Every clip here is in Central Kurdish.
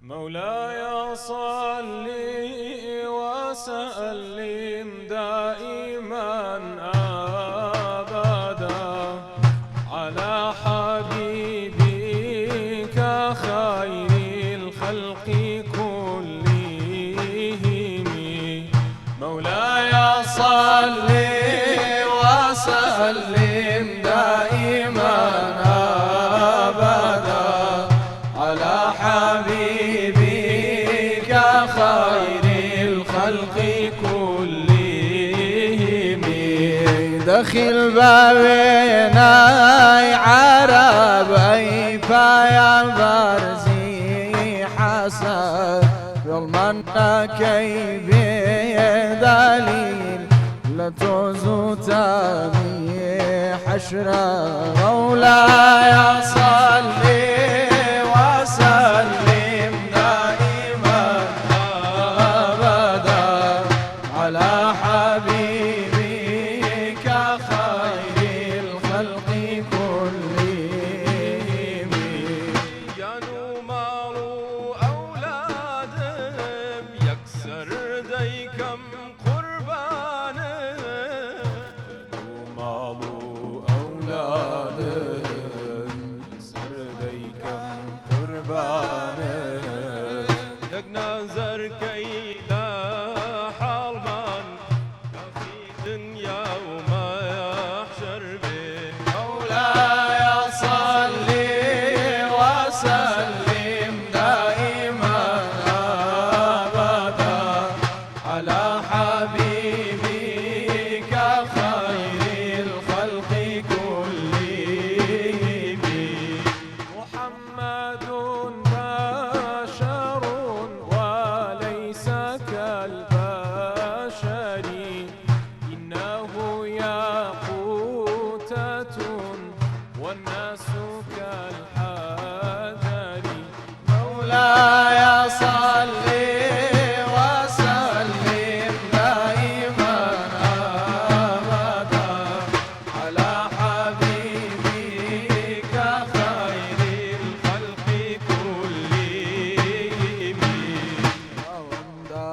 مولاي صل وسلم دائما أبدا على حبيبك خير الخلق كلهم. مولاي صل وسلم دائما أبدا على حبيبك خير الخلق كلهم. دخل بابنا عرب أي فيا برزي حسن يلمنا كيف دليل لتزوتني حشرا. مولاي صل وسلم دائما أبدا على حبيبك خير الخلق كلهم. يا نمار أولادهم يكسر ديكم قربانهم. مال أولادهم يكسر ديكم قربانهم. يقنا زركي لا حرمان في دنيا وما يحشر به. مولاي صل وسلم دائما أبدا على حبيبك خير الخلق كلهم. محمد بشر وليس كالبشر إنه ياقوتة والناس كالحجر. مولاي صل وسلم دائما أبدا على حبيبك خير الخلق كلهم. وندع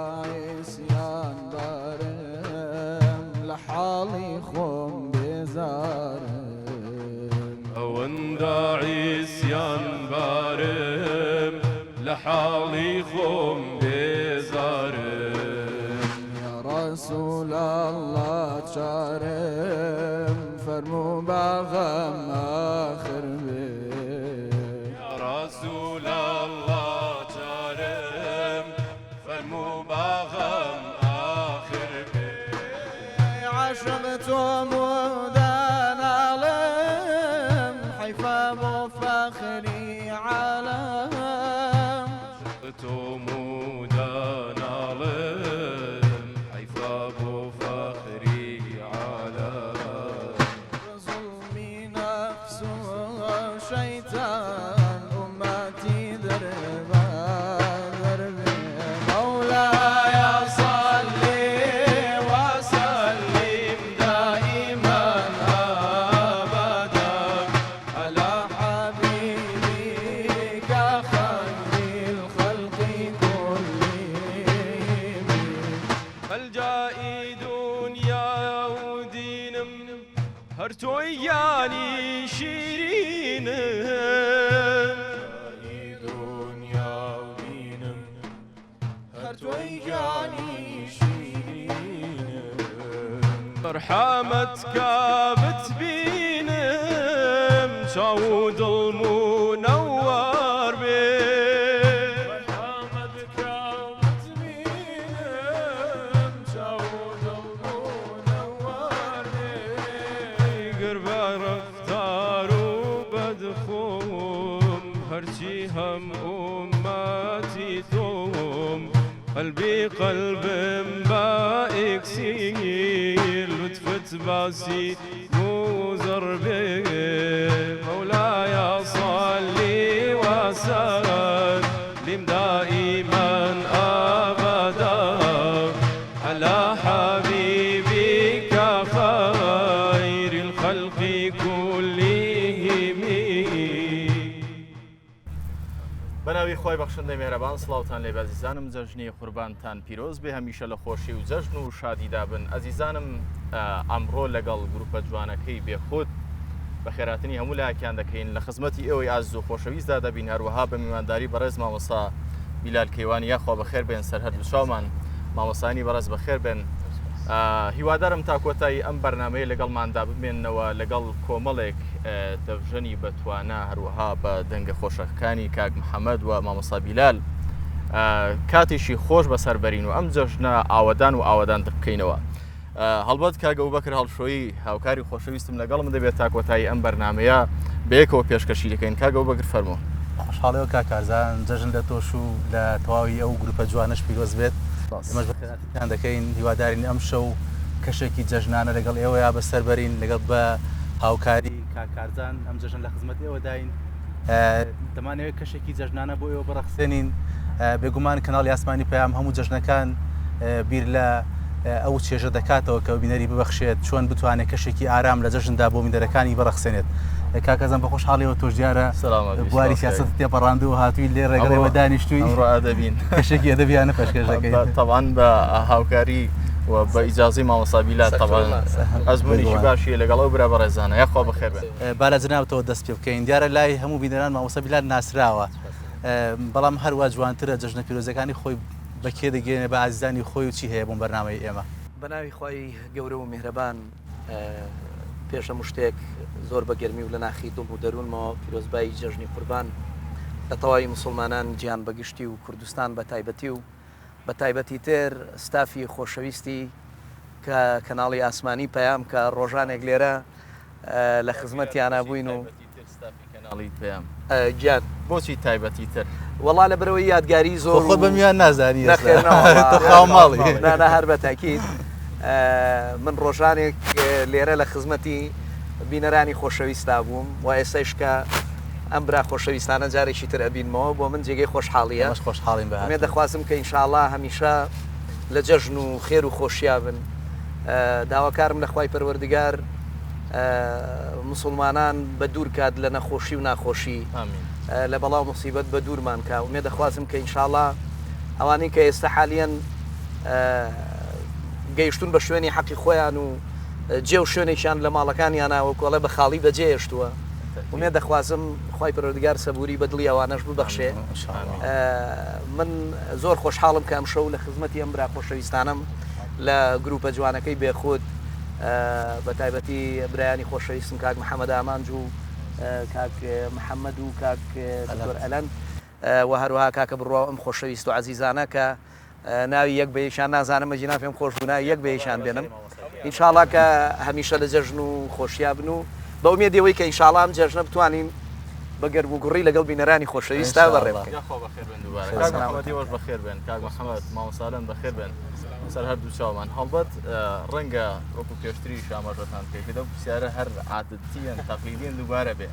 عصيان دارم لحالي خم بزارم. وندع عصيان بارم لحالي خم بزارم. يا رسول الله شارم فرمو بغم آخر بي. يا رسول الله جارم فرمو باغم آخر بي. عشقت ومدان علم حفاظ فخري علم. تمودان علم حيفاب فخري على. ظلمي نفسه شيطان أمتي دربا دربي. مولاي صل وسلم دائما أبدا على حبيبك خير الخلق كلهم. الجائي دنيا ودينم هرتوياني شيرين. دنيا ودينم هرتويجاني شيرين. رحمتك بتبينم شاود المنور بيه. رحمتك بتبينم شاود المنور بيه. قرب رفتار وبدخوم هرشي هم أمتي توم. قلبي قلب مبائك سير لطفت باسي وزربي. مولاي صل وسلم دائما أبدا على حبيبك خير الخلق كلهم. بناوي خۆی بەخشندەی مێرەبان سڵاوتان لێ بەزیزانم جەژنی قوربانتان پیرۆز بێ هەمیشە لە خۆشی و جەژن و شادیدا بن ئەزیزانم ئەمڕۆ لەگەڵ گروپە جوانەکەی بێخود بە خێراتنی هەموو لایەکیان دەکەین لە خزمەتی ئێوەی ئاز و خۆشەویستدا دەبین هەروەها بە میوانداری بەڕێز مامۆستا بیلال کەیوانی یاخوا بەخێر بێن سەرهەد بچاومان مامۆسانی بەڕێز بەخێر بێن هیوادارم تا کۆتایی ئەم بەرنامەیە لەگەڵماندا بمێننەوە لەگەڵ کۆمەڵێک دەڤژەنی بەتوانە هەروەها بە دەنگە خۆشەکانی کاک محەممەد و مامۆستا بیلال کاتێکی خۆش بەسەربەرین و ئەم جەژنە ئاوەدان و ئاوەدان بکەینەوە هەڵبەت کاگە و بەکر هەڵشۆیی هاوکاری خۆشەویستم لەگەڵم دەبێت تا کۆتایی ئەم بەرنمەیە بەیەکەوە پێشکەشی دەکەین کاگە و بەگر فەرمۆ خۆشحاڵەوە کاکارزان جەژن لە تۆش و لە تەواوی ئەو گروپە جوانش پیرۆز بێت ئێمەش بەخێراتیان دەکەین هیوادارین ئەم شەو کەشێکی جەژنانە لەگەڵ ئێوە یا بەسەربەرین لەگەڵ بە هاوکاری کاکارزان ئەم جەژن لە خزمەت ئێوە داین دەمانەوێت کەشێکی جەژنانە بۆ ئێوە بەڕەخسێنین بێگومان کەناڵی ئاسمانی پەیام هەموو جەژنەکان بیر لە ئەو چێژە دەکاتەوە کە بینەری ببەخشێت چۆن بتوانێت کەشێکی ئارام لە جەژندا بۆ میندەرەکانی بەڕەخسێنێت کاکەزان بە خۆشحاڵیەوە تۆش دیارە بواری سیاست تێپەڕاندوو و هاتووی لێ ڕێگەڵەوە دانیشتووی ئەدەبین کەشێکی ئەدەبیانە پێشکەش دەکەین تەوان بە هاوکاری و بە ئیجازەی مامۆستا بیلال تەوان ئەزمونێکی باشیە لەگەڵ ئەو برا بەڕێزانە یاخوا بەخێر بێن با لە جنابەتەوە دەست پێ بکەین دیارە لای هەموو بینەران مامۆستا بیلال ناسراوە بەڵام هەروە جوانترە جەژنە پیرۆزەکانی خۆی بەکێ دەگەێنێ بە ئازیزانی خۆی و چی هەیە بۆم بەرنامەی ئێمە بەناوی خۆی گەورە و میهرەبان پێش هەموو شتێک زۆر بە گەرمی و لە ناخی دڵ و دەروونمەوە پیرۆزبایی جەژنی قوربان لە تەواوی مسلمانان گیان بەگشتی و کوردستان بە تایبەتی و بە تایبەتی تر ستافی خۆشەویستی کە کەناڵی ئاسمانی پەیام کە ڕۆژانێک لێرە لە خزمەتیانە بووین و کەناڵی پەیام گیان بۆچی تایبەتی تر وەڵا لە بەرەوەی یادگاری زۆر خۆ بەمیان نازانی خاڵماڵی نانا هەر بە تاکید من ڕۆژانێک لێرە لە خزمەتی بینەرانی خۆشەویستا بووم و ئێستش کە ئەم برا خۆشەویستانە جارێکی تر ئەبینمەوە بۆ من جێگەی خۆشحاڵیە خۆشحاڵین بە دەخوازم کە ئینشاءڵڵا هەمیشە لە جەژن و خێر و خۆشییا بن داواکارم لە خوای پەروەردگار مسلمانان بە دوور کات لە نەخۆشی و ناخۆشی لە بەڵاو مصیبەت بە دوورمان کا و مێ دەخوازم کە ئینشاءڵڵا ئەوانەی کە ئێستا حالیان گەیشتون بە شوێنی حەقی خۆیان و جێ و شوێنێکیان لە ماڵەکانیانەوە کۆڵە بە خاڵی بەجێهێشتووە ومێ دەخوازم خی پەروەردگار سەبووری بەدڵی ئەوانەش ببەخشێ من زۆر خۆشحاڵم کە ئەم شەو لە خزمەتی ئەم برا خۆشەویستانم لە گروپە جوانەکەی بێخود بە تایبەتی برایانی خۆشەویستم کاک محەممەد ئامانج و کاک محەممەد و کاک دکتۆر ئەلەن و هەروها کاکە بڕوا ئەم خۆشەویست و عەزیزانە کە ناوی یەک بەیشان نازانم مەجینا پێم خۆش بوو ناوی یەک بەیشان بێنم ئینشاءڵڵا کە هەمیشە لە جەژن و خۆشییا بن و بە ئومێدەوەی کە ئینشاءڵڵا ئەم جەژنە بتوانین بە گەربووگوڕی لەگەڵ بینەرانی خۆشەویستا بەڕێ بکەین محەممەدیوەش بەخێر بێن کاک محەممەد مامۆسالەن بەخێر بێن سەر هەردوو چاومان هەڵبەت ڕەنگە وەکو پێشتری شامەژەتان پێکردە پرسیارە هەر عادەتیەن تەقلیدیەن دووبارە بێ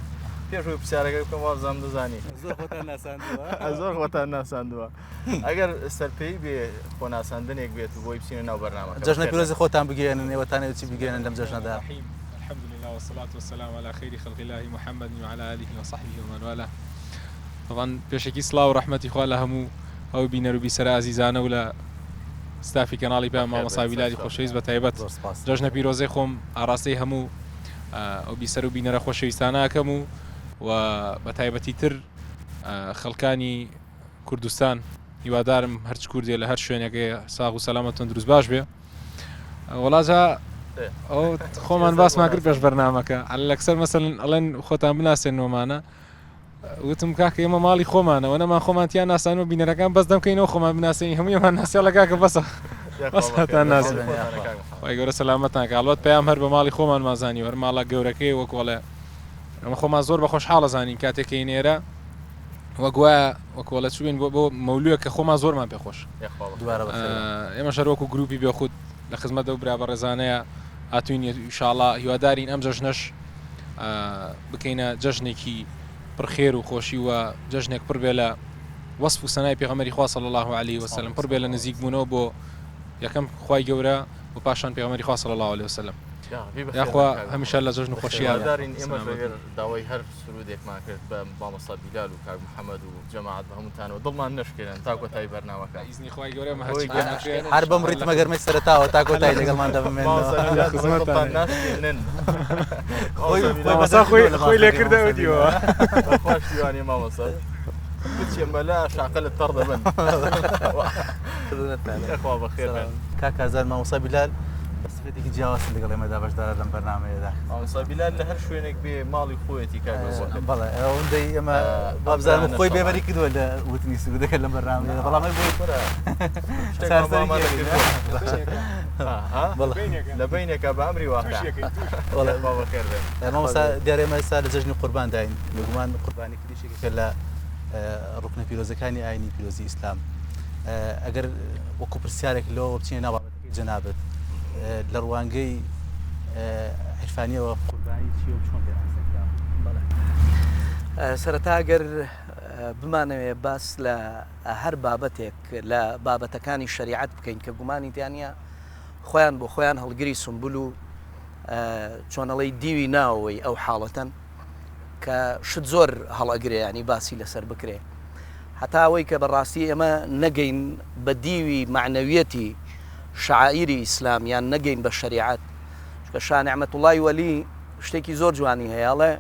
پێشوی پرسیارەکە بکەم وازام دەزانی زۆر خۆتان ناساندووە ئەگەر سەرپێی بێ خۆ ناساندنێک بێت و بۆی بچینە ناو بەرنامە جەژنە پیرۆزی خۆتان بگەێنن ئێوەتانەوە چی بگەێنن لەم جەژنەدا الحمد لله والصلاة والسلام على خير خلق الله محمد وعلى آله وصحبه ومن والاه طبعا پێشێکی سڵاو و ڕەحمەتی خوا لە هەموو ئەو بینەر و بیسەرە ئازیزانە و لە ستافی کەناڵی پێیان مامۆستا بیلالی خۆشەویست بە تایبەت جەژنە پیرۆزەی خۆم ئاراستەی هەموو ئەو بیسەر و بینەرە خۆشەویستانە ئەکەم و بە تایبەتی تر خەڵکانی کوردستان هیوادارم هەرچ کوردێ لە هەر شوێنێکە ساغ و سەلامەتەن دروست باش بێ وڵاجا ئەو خۆمان باسمان کرد پێش بەرنامەکە لەکسەر مەسەلەن ئەڵێن خۆتان بناسێنەوەمانە وتم کاکە ئێمە ماڵی خۆمانەوە نەمان خۆمانتیان ناسانەوە بینەرەکان بەس دەمکەینەوە خۆمان بناسێنی هەموویمان ناسێ لە کاکە بەسە بەساتان ناسێن وای گەورە سەلامەتان کە هەڵبەت پێیان هەر بە ماڵی خۆمان مازانی هەر ماڵە گەورەکەی وەکوڵێ ئەمە خۆمان زۆر بە خۆشحاڵە زانین کاتێکی نێرە وەگوایە وەکوڵە چوین بۆ مەولووە کە خۆمان زۆرمان پێخۆش ئێمە شەروەکو گروپی بێخود لە خزمەت ئەو برا بە ڕێزانەیە هاتوین ئینشاءڵڵا هیوادارین ئەم جەژنەش بکەینە جەژنێکی پڕخێر و خۆشی و جەژنێک پڕ بێ لە وەسف و سەنای پێغەمبەری خوا صلی الله علیه وسلم پڕ بێ لە نزیک بوونەوە بۆ یەکەم خوای گەورە و پاشان پێغەمبەری خوا صلی الله علیه وسلم یاخوا هەمیشە لە جەژن و خۆشییان دارین ئێمە بەگەر داوای هەر سرودێکمان کرد بە مامۆستا بیلال و کاک محەممەد و جەماعەت بە هەمووتانەوە دڵمان نەشکێنن تا کۆتایی بەرنامەکە ئیزنی خۆی گەورە هەر بەم ڕیتمە گەرمەی سەرەتاوە تا کۆتایی لەگەڵمان دەبمێنن خۆی لێ کردەوە دیوە خۆشیوانی مامۆستا بچێ مەلا شاقە لە تەڕ دەبن خوا بەخێر بن کاکازار مامۆستا بیلال بەسفێتێکی جیاواز لەگەڵ ئێمەدا بەشدارە لەم بەرنامەیەدا مامۆستا بیلال لە هەر شوێنێک بێ ماڵی خۆیەتی کاکەوە بەڵێ ئەوەندەی ئێمە بابزانم خۆی بێبەری کردووە لە وتنی سرودەکە لەم بەرنامەیەدا بەڵام لە بینێکە بە ئەمری واقع بەخێر بێ مامۆستا دیارە ئێمە ئێستا لە جەژنی قوربان داین بێگومان قوربانی کردیشێکێکە لە ڕوکنە پیرۆزەکانی ئاینی پیرۆزی ئیسلام ئەگەر وەکو پرسیارێک لەوە بچینە ناو بابەتەکەی جەنابەت لە ڕوانگەی عیرفانیەوە قوربانی چی و چۆن پێ سەرەتا ئەگەر بمانەوێ باس لە هەر بابەتێک لە بابەتەکانی شەریعەت بکەین کە گومانی تیانە خۆیان بۆ خۆیان هەڵگری سمبول و چۆنەڵی دیوی ناوەوەی ئەو حاڵەتەن کە شت زۆر هەڵەگرێ ینی باسی لەسەر بکرێ هەتا ئەوەی کە بەڕاستی ئێمە نەگەین بە دیوی معنەویەتی شعائری ئیسلام یان نەگەین بە شەریعەت کە شاه نعمەتوڵڵی وەلی شتێکی زۆر جوانی هەیەڵێ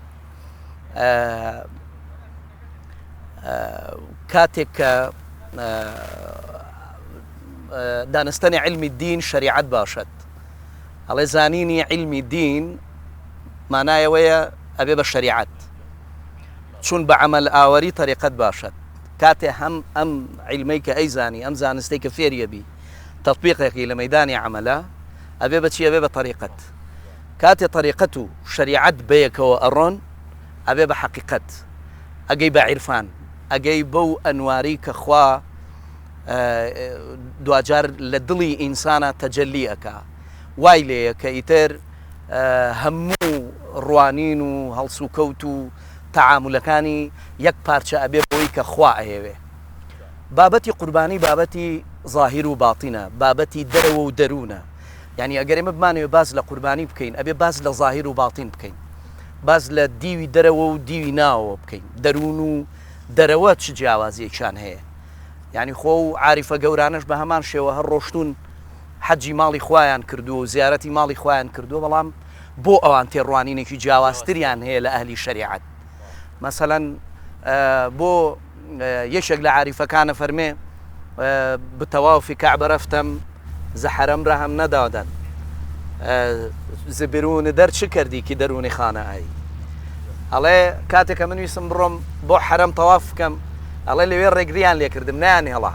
کاتێک کە دانستنی علمی دین شریعت باشد ئەڵێ زانینی علمی دین مانایەوەیە ئەبێ بە شریعت چون بە عمل ئاوەری طریقت باشد کاتێ هەم ئەم علمەی کە ئەیزانی ئەم زانستەی کە فێریەبی تطبیقێکی لە مەیدانی عملە ئەبێ بەچی ئەبێ بە طریقت کاتێ طریقت و شریعت بەیەکەوە ئەڕۆن ئەبێ بە حەقیقەت ئەگەی بە عیرفان ئەگەی بەو ئەنواری کە خوا دوجار لە دڵی ئینسانە تەجەلی ئەکا وای لێیە کە ئیتر هەموو ڕوانین و هەڵس و کەوت و تەعاملەکانی یەک پارچە ئەبێ بەوەی کە خوا ئەهێوێ بابەتی قوربانی بابەتی ظاهیر و باتینە بابەتی دەرەوە و دەروونە یعنی ئەگەر ئێمە بمانەوێ باز لە قوربانی بکەین ئەبێ باز لە ظاهیر و باتین بکەین باز لە دیوی دەرەوە و دیوی ناوەوە بکەین دەروون و دەرەوە چ جیاوازیەکیان هەیە یعنی خۆ و عاریفە گەورانش بە هەمان شێوە هەر ڕۆشتون حەجی ماڵی خۆیان کردو و زیارەتی ماڵی خۆیان کردو بەڵام بۆ ئەوان تێڕوانینێکی جیاوازتریان هەیە لە ئەهلی شەریعەت مەسەلەن بۆ یەکێک لە عاریفەکانە فەرمێ بتەوافی کەعبە رەفتەم زەحەرەم ڕەهەم نەدادەن زبرون دەر چ کردی کی دەرونی خانە ئای ئەڵێ کاتێکە من ویسم بڕۆم بۆ حرەم تەواف بکەم ئەڵێ لەوێ ڕێگریان لێ کردم نانی هەڵا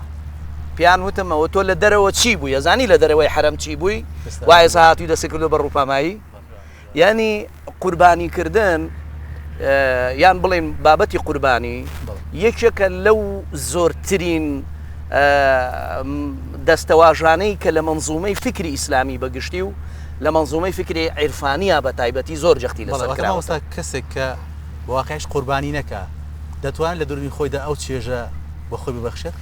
پیان وتم ئەوە تۆ لە دەرەوە چی بوو یەزانی لە دەرەوەی حرەم چی بووی وایە ساهاتوی دەستی کردو بە ڕووپامایی یعنی قوربانیکردن یان بڵێن بابەتی قوربانی یەکێکە لەو زۆرترین دەستەواژانەی کە لە منزومەی فکری ئیسلامی بەگشتی و لە منزومەی فکری عیرفانیە بە تایبەتی زۆر جەختی لەسەر کراوە کەسێک کە بەواقعش قوربانی نەکە دەتوانێت لە دوورنی خۆیدا ئەو چێژە بە خۆی ببەخشێت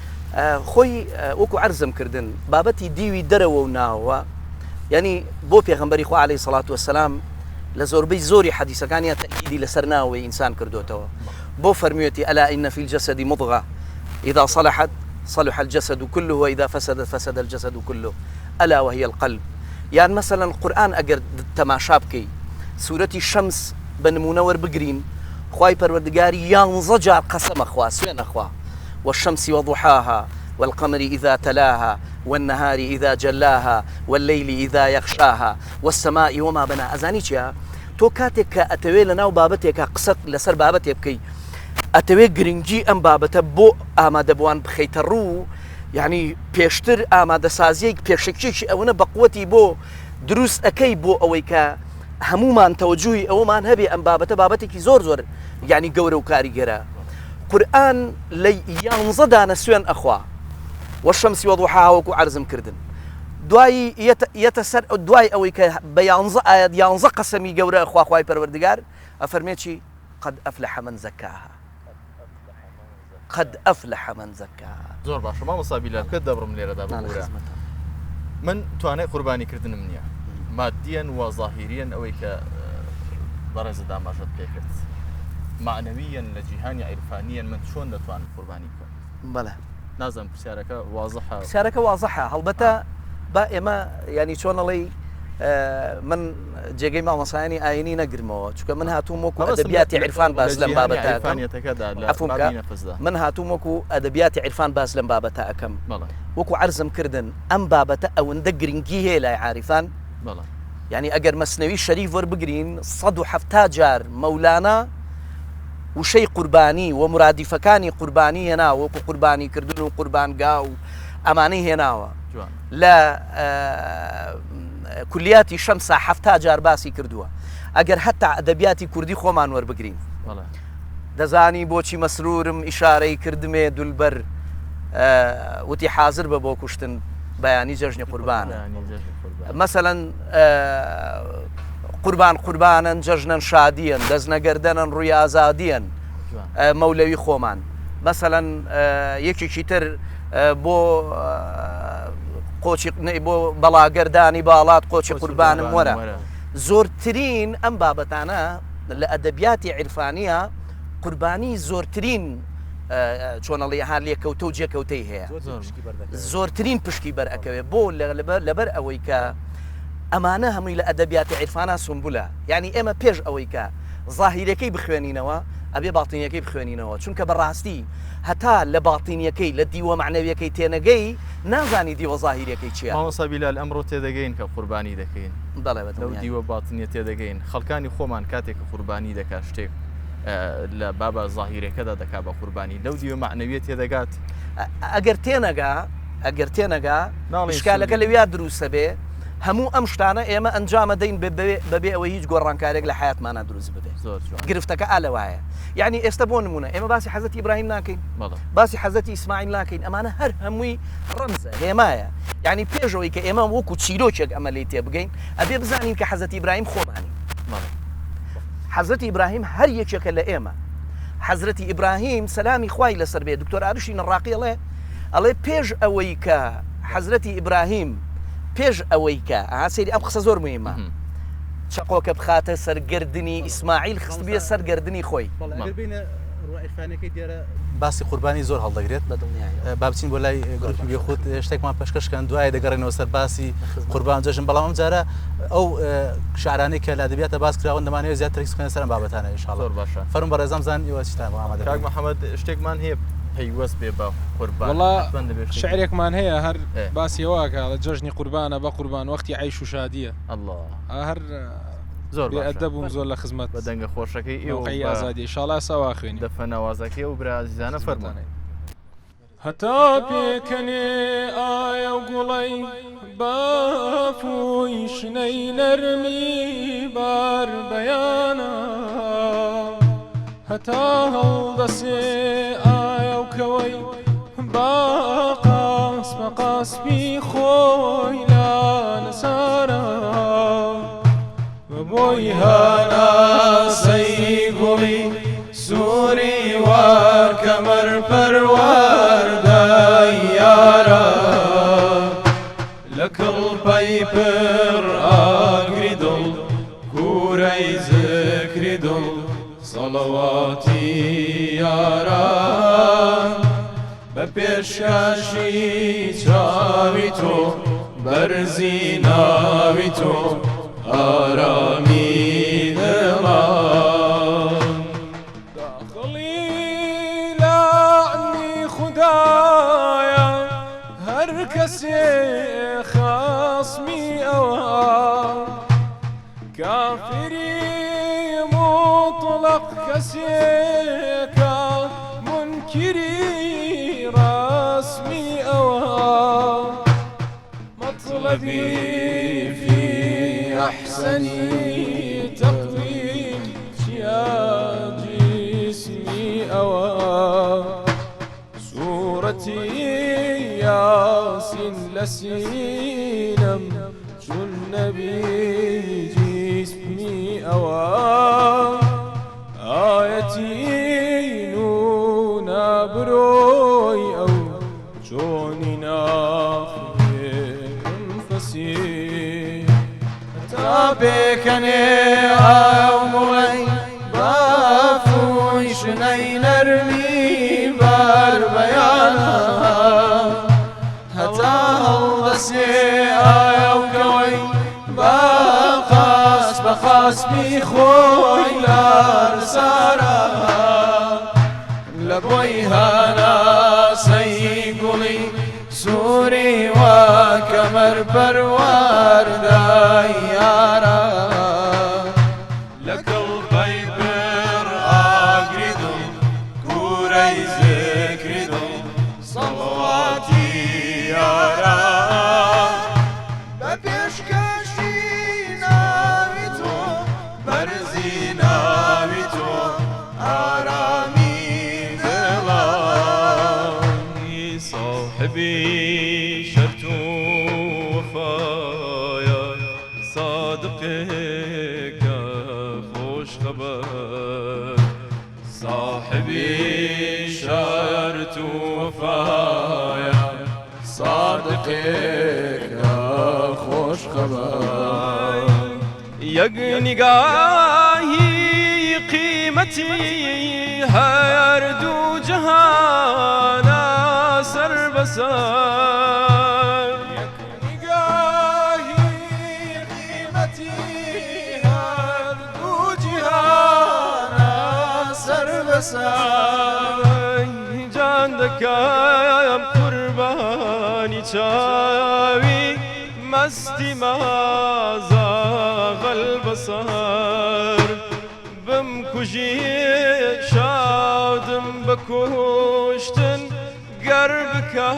خۆی وەکو عەرزم کردن بابەتی دیوی دەرەوە و ناوە ینی بۆ پێغەمبەری خوا عەلەیهی سەڵات وەسەلام لە زۆربەی زۆری حەدیسەکانیان تەئکیدی لەسەر ناوەی ئینسان کردوتەوە بۆ فەرمیوێتی ئەلا ئین فی الجەسەد مضغة إذا صلحت صلح الجسد كله وإذا فسدت فسد الجسد كله ألا وهي القلب يعني مثلا القرآن أجر تماشا بكي سورة الشمس بنمونور بقرين خواي پروردگاري ينزجر قسم أخوا سوين أخوا والشمس وضحاها والقمر إذا تلاها والنهار إذا جلاها والليل إذا يغشاها والسماء وما بناها أزانيتها تو كاتك أتوي لنا وبابتك قصة لسر بابتك بكي ئەتەوێت گرنگی ئەم بابەتە بۆ ئامادەبووان بخەیتە ڕوو یعنی پێشتر ئامادەسازیەک پێشەکێکی ئەوەنە بەقوەتی بۆ دروست ئەەکەی بۆ ئەوەی کە هەمومان تەوەجوی ئەومان هەبێ ئەم بابەتە بابەتێکی زۆر زۆر یعنی گەورە و کاریگەرە قورئان لە 11 دانە سوێن ئەخوا وەشەمسی وەضحاها وەکو عەرزم کردن دوایی یەتەسەر دوای ئەوەی کە بە 11 ئاەت 11 قەسەمی گەورە ئەخوا خوای پەروەردگار ئەفەرمێکی قد أفلح من زكاها قد أفلح من زكاها زۆر باشە مامۆستا بیلال کە دەبڕم لێرەدا بەگورە من توانای قوربانی کردنم نییە مادیان و ظاهریان ئەوەی کە بەڕێزە داماژەت پێکرد معنەویان لە جیهانی عیرفانیان من چۆن دەتوانم قوربانی بکەم بەڵێ نازم پرسیارەکە وازەحە پرسیارەکە وازەحە هەڵبەتە با ئێمە ینی چۆن ئەڵێ من جێگەی مامۆسایانی ئاینی نەگرمەوە چونکە من هاتووم وەکو ئەدەبیاتی عیرفان باس لەم بابەتە من هاتووم وەکو ئەدەبیاتی عیرفان باس لەم بابەتە ئەەکەم وەکو عەرزم کردن ئەم بابەتە ئەوەندە گرنگی هەیە لای عاریفان ینی ئەگەر مەسنەوی شەریف وەربگرین 170 جار مەولانە وشەی قوربانی و مرادیفەکانی قوربانی هێنا وەکو قوربانی کردن و قوربانگا و ئەمانەی هێناوە لە کولیاتی شەمسە 70 جار باسی کردووە ئەگەر هەتا ئەدەبیاتی کوردی خۆمان وەربگرین دەزانی بۆچی مەسرورم ئیشارەی کردمێ دولبەر وتی حاضر بە بۆ کوشتن بەیانی جەژنی قوربانە مەسەلەن قوربانن جەژنن شادیان دەستنەگەردەنن ڕووی ئازادیان مەولەوی خۆمان مەسەلەن یەکێکی تر بۆ قۆچی بۆ بەڵاگەردانی باڵات قۆچی قوربانم وەرە زۆرترین ئەم بابەتانە لە ئەدەبیاتی عیرفانیە قوربانی زۆرترین چۆنەڵی هەر لێکەوتە و جێکەوتەی هەیە زۆرترین پشکی بەرئەکەوێ بۆ لەبەر ئەوەی کە ئەمانە هەمووی لە ئەدەبیاتی عیرفانە سمبولە ینی ئێمە پێش ئەوەی کە ظاهیرەکەی بخوێنینەوە ئەبێ باڵتینیەکەی بخوێنینەوە چونکە بەڕاستی هەتا لە باڵتینیەکەی لە دیوە معنەویەکەی تێنەگەی نازانی دیوە ظاهیرەکەی چیە مامۆستا بیلال ئەمڕۆ تێدەگەین کە قوربانی دەکەین لەو دیوە باڵتینیە تێدەگەین خەڵکانی خۆمان کاتێک کە قوربانی دەکات شتێک لە بابە ظاهیرەکەدا دەکا بە قوربانی لەو دیوە معنەویە تێدەگات ئەگەر تێنەگا شکالەکە لەویا دروستە بێ هەموو ئەم شتانە ئێمە ئەنجامە دەین بەبێ ئەوەی هیچ گۆڕانکارێک لە حیاتمانە دروست بدێ گرفتەکە ئالەوایە یعنی ئێستا بۆ نمونە ئێمە باسی حەزەتی ئیبراهیم ناکەین باسی حەزەتی ئیسماعیل ناکەین ئەمانە هەر هەمووی ڕەمزە هێمایە یعنی پێشەوەی کە ئێمە وەکو چیرۆکێک ئەمە لی تێ بگەین ئەبێ بزانین کە حەزەتی ئیبراهیم خۆمانی حەزەتی ئیبراهیم هەر یەکێکە لە ئێمە حەزرەتی ئیبراهیم سەلامی خوای لەسەر بێ دکتۆر ئاروشی نەڕاقی ئەڵێ پێش ئەوەی کە حەزرەتی ئیبراهیم پێش ئەوەی کە سەیری ئەم قسە زۆر مهمە چقۆکە بخاتە سەرگردنی ئیسماعیل خست بێ سەرگردنی خۆی باسی قوربانی زۆر هەڵدەگرێت با بچین بۆ لای گروپی بێخود شتێکمان پێشکەشکەن دوایە دەگەڕێنەوە سەر باسی قوربان جەژن بەڵام ئەم جارە ئەو شعرانەی کە لە ئەدەبیاتە باس کراون دەمانەوێت زیاتر خوێنە سەر ئەم بابەتانە ئینشاءڵڵا باشە فەرموو بەڕێزام زان ئێوە چیتان ئامادە کاک محەممەد شتێکمان هەیە پەیوەست بێ بە قوربان وڵا شعرێکمان هەیە هەر باسیەوەکە لە جەژنی قوربانە بە قوربان وەختی عیش و شادیە هەر زۆر ئەدەبووم زۆر لە خزمەت بە دەنگە خۆشەکەی ئێوەی ئازادی ئینشاءڵڵا سەوا خوێنی دەفەنەوازەکەی و برازیزانە فەرمانێ هەتا پێکەنێ ئایا و گوڵەی بافووی شنەی نەرمی بار بەیانە هەتا هەڵدەسێ ئایا و کەوەی باقاس بە قاسپی خۆی لا نەسارە بۆی هەناسەی گوڵی سووری وار کەمەر پەروەردەی یارە لە کڵپەی پر ئاگری دڵ کوورەی زکری دڵ سەڵەواتی یارە بە پێشکەشی چاوی تۆ بەرزی ناوی تۆ آرامی دڵان داخلی لعنی خدایە هەر کەسێ خاسمی ئەوە کافری مطلق کەسێکە منکری ڕاسمی ئەوە مطلبی أحسن تقويم يا جسمي أوا صورتي ياسين لسينم جنبي جسمي أوا آيتي نونا بروي أو جوني ناخذ أنفسي پێکەنێ ئاو موڵەی بافوی شنەی نەرمی بار بەیانە هەتا هەڵدەسێ ئاوکەوەی باقاس بە خاسبی خۆی لارسارە لە بۆی هەناسەی گوڵی سووری وا کەمەر پەروەردای یارە لەگەڵ بەی بڕ ئاگری دڵ کوورەی زێکری دڵ سەڵاواتی یارە بە پێشکەشی ناوی تۆ بەرزی ناوی تۆ ئارامی دڵانی صاحبی شەرت و وەفایە صادقێکە خۆش خەبەر صاحبی شەرت و وەفایە صادقێکە خۆش خەبەر یەک نیگاهی قیمەتی هەردوو جەهانە سەر بەسەر نگاهی قیمەتی هەردوو جیهانە سەر بەسەر جان دەکەم قوربانی چاوی مەستی مازاغەل بەسەر بمکوژی شادم بە کوشتن گەر بکە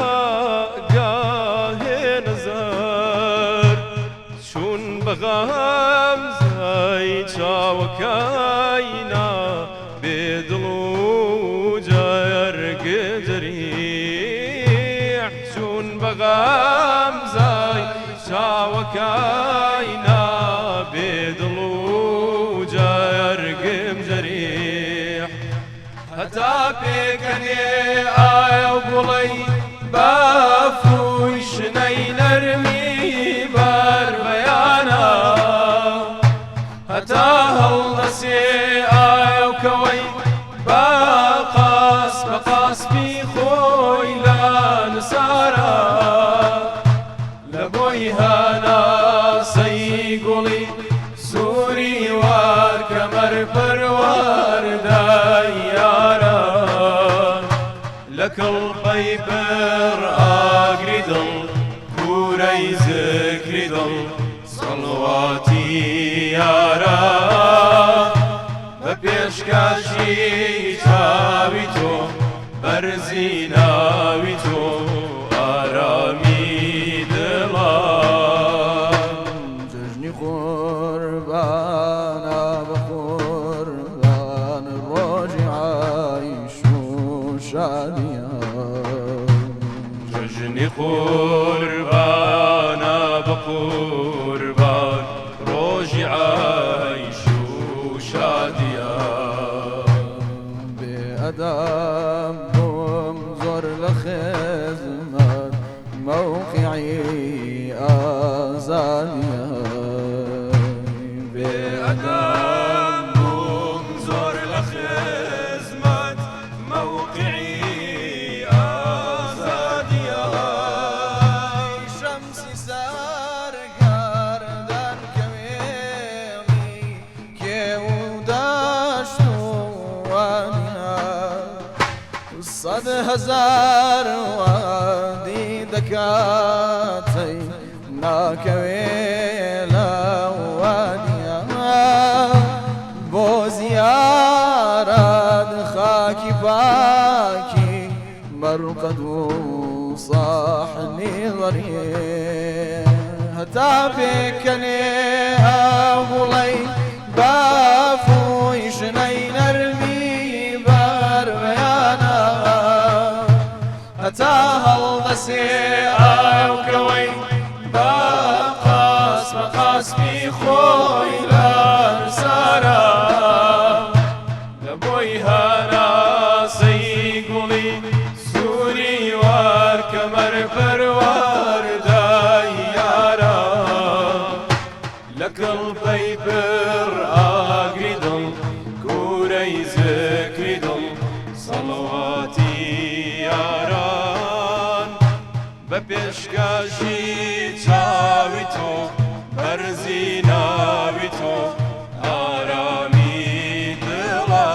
گاهێ نەزەر چون بەغەم زای چاوەکەینا بێدڵ و جەرگە جەریح چون بەغەم زای چاوەکەینا بێدڵ و جەرگم جەریح هەتا پێکەنێ ئاو گوڵەی بافوی شنەی نەرمی بەر بەیانە هەتا هەڵدەسێ ئاوکەوەی باقاس بە قاسبی خۆی لە نسارە لە بۆی هەناسەی گوڵی سووری وار کەمەر پەروەردای یارە لە کەڵپەی بڕ ئاگری دڵ کوورەی زکری دڵ سەڵواتی یارە بە پێشکەشی چاوی تۆ بەرزی ناوی تۆ ئارامی دڵە جژنی قوربانە بە قوربان ڕۆژی عایش و شادیە جژنی قوربانە بە قوربان ڕۆژی عایش و شادیە بێئەدەب بووم زۆر لە خێزمەت موقعی ئازادیە بێئەدەب بووم زۆر لە خێزمەت موقعی ئازادیە شەمسی سەرگەردان کەوێڵی کێو و دەشت و وانیا سەد هەزار وادی دەکاتەی ناکەوێ لە وانیا بۆ زیارەت خاکی پاکی مەرقەد و صاحنی ضەریێ هەتا پێکەنێ ئاوڵەی بافوی شنەی نەرمی بەر بەیانە هەتا هەڵدەسێ ئاوکەوەی باقاس بە قاسبی خۆی لەرسارە لە بۆی هەناسەی گوڵی سووری وار کەمەر پەروەردای یارە لە کەڵپەی بە پێشکەشی چاوی تۆ بەرزی ناوی تۆ ئارامی دڵە.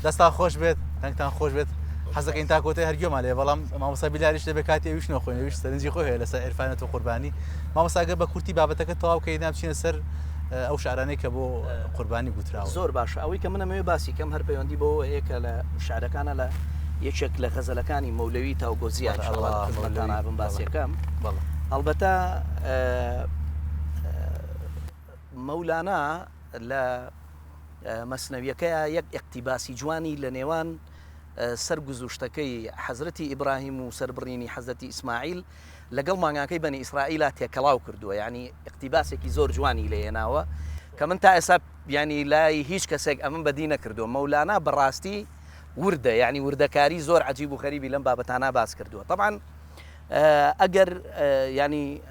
دەستا خۆش بێت دەنگتان خۆش بێت حەزەکەین تا کۆتەی هەرگیۆمان لێ بەڵام مامۆستا بیلاریش دەبێت کاتی ئەویش نەخۆین ئەویش سەرنجی خۆی هەیە لەسەر عێرفانەت و قوربانی. مامۆستاگە بە کورتی بابەتەکە تەواو کەی نابچینە سەر ئەو شعرانەی کە بۆ قوربانی گوتراوە. زۆر باشە ئەوەی کە منەمەوێ باسی کەم هەر پەیوەندی بەوە هەیە کە لە شعرەکانە لە یەکێک لە غەزەلەکانی مەولەوی تاوگۆزیە خزمەتتانابم باسیەکەم. هەڵبەتە مەولانا لە مەسنەویەکەیە یەک ئیقتیباسی جوانی لە نێوان سەرگوزوشتەکەی حەزرەتی ئیبراهیم و سەربڕینی حەزرەتی ئیسماعیل لەگەڵ مانگاکەی بەنی ئیسرائیلە تێکەڵاو کردووە، ینی ئیقتیباسێکی زۆر جوانی لێناوە کە من تا ئێستا ینی لای هیچ کەسێک ئەمن بەدی نەکردووە. مەولانا بەڕاستی وردە ینی وردەکاری زۆر عجیب و خەریبی لەم بابەتانە باس کردووە. طبعاً ئەگەر ینی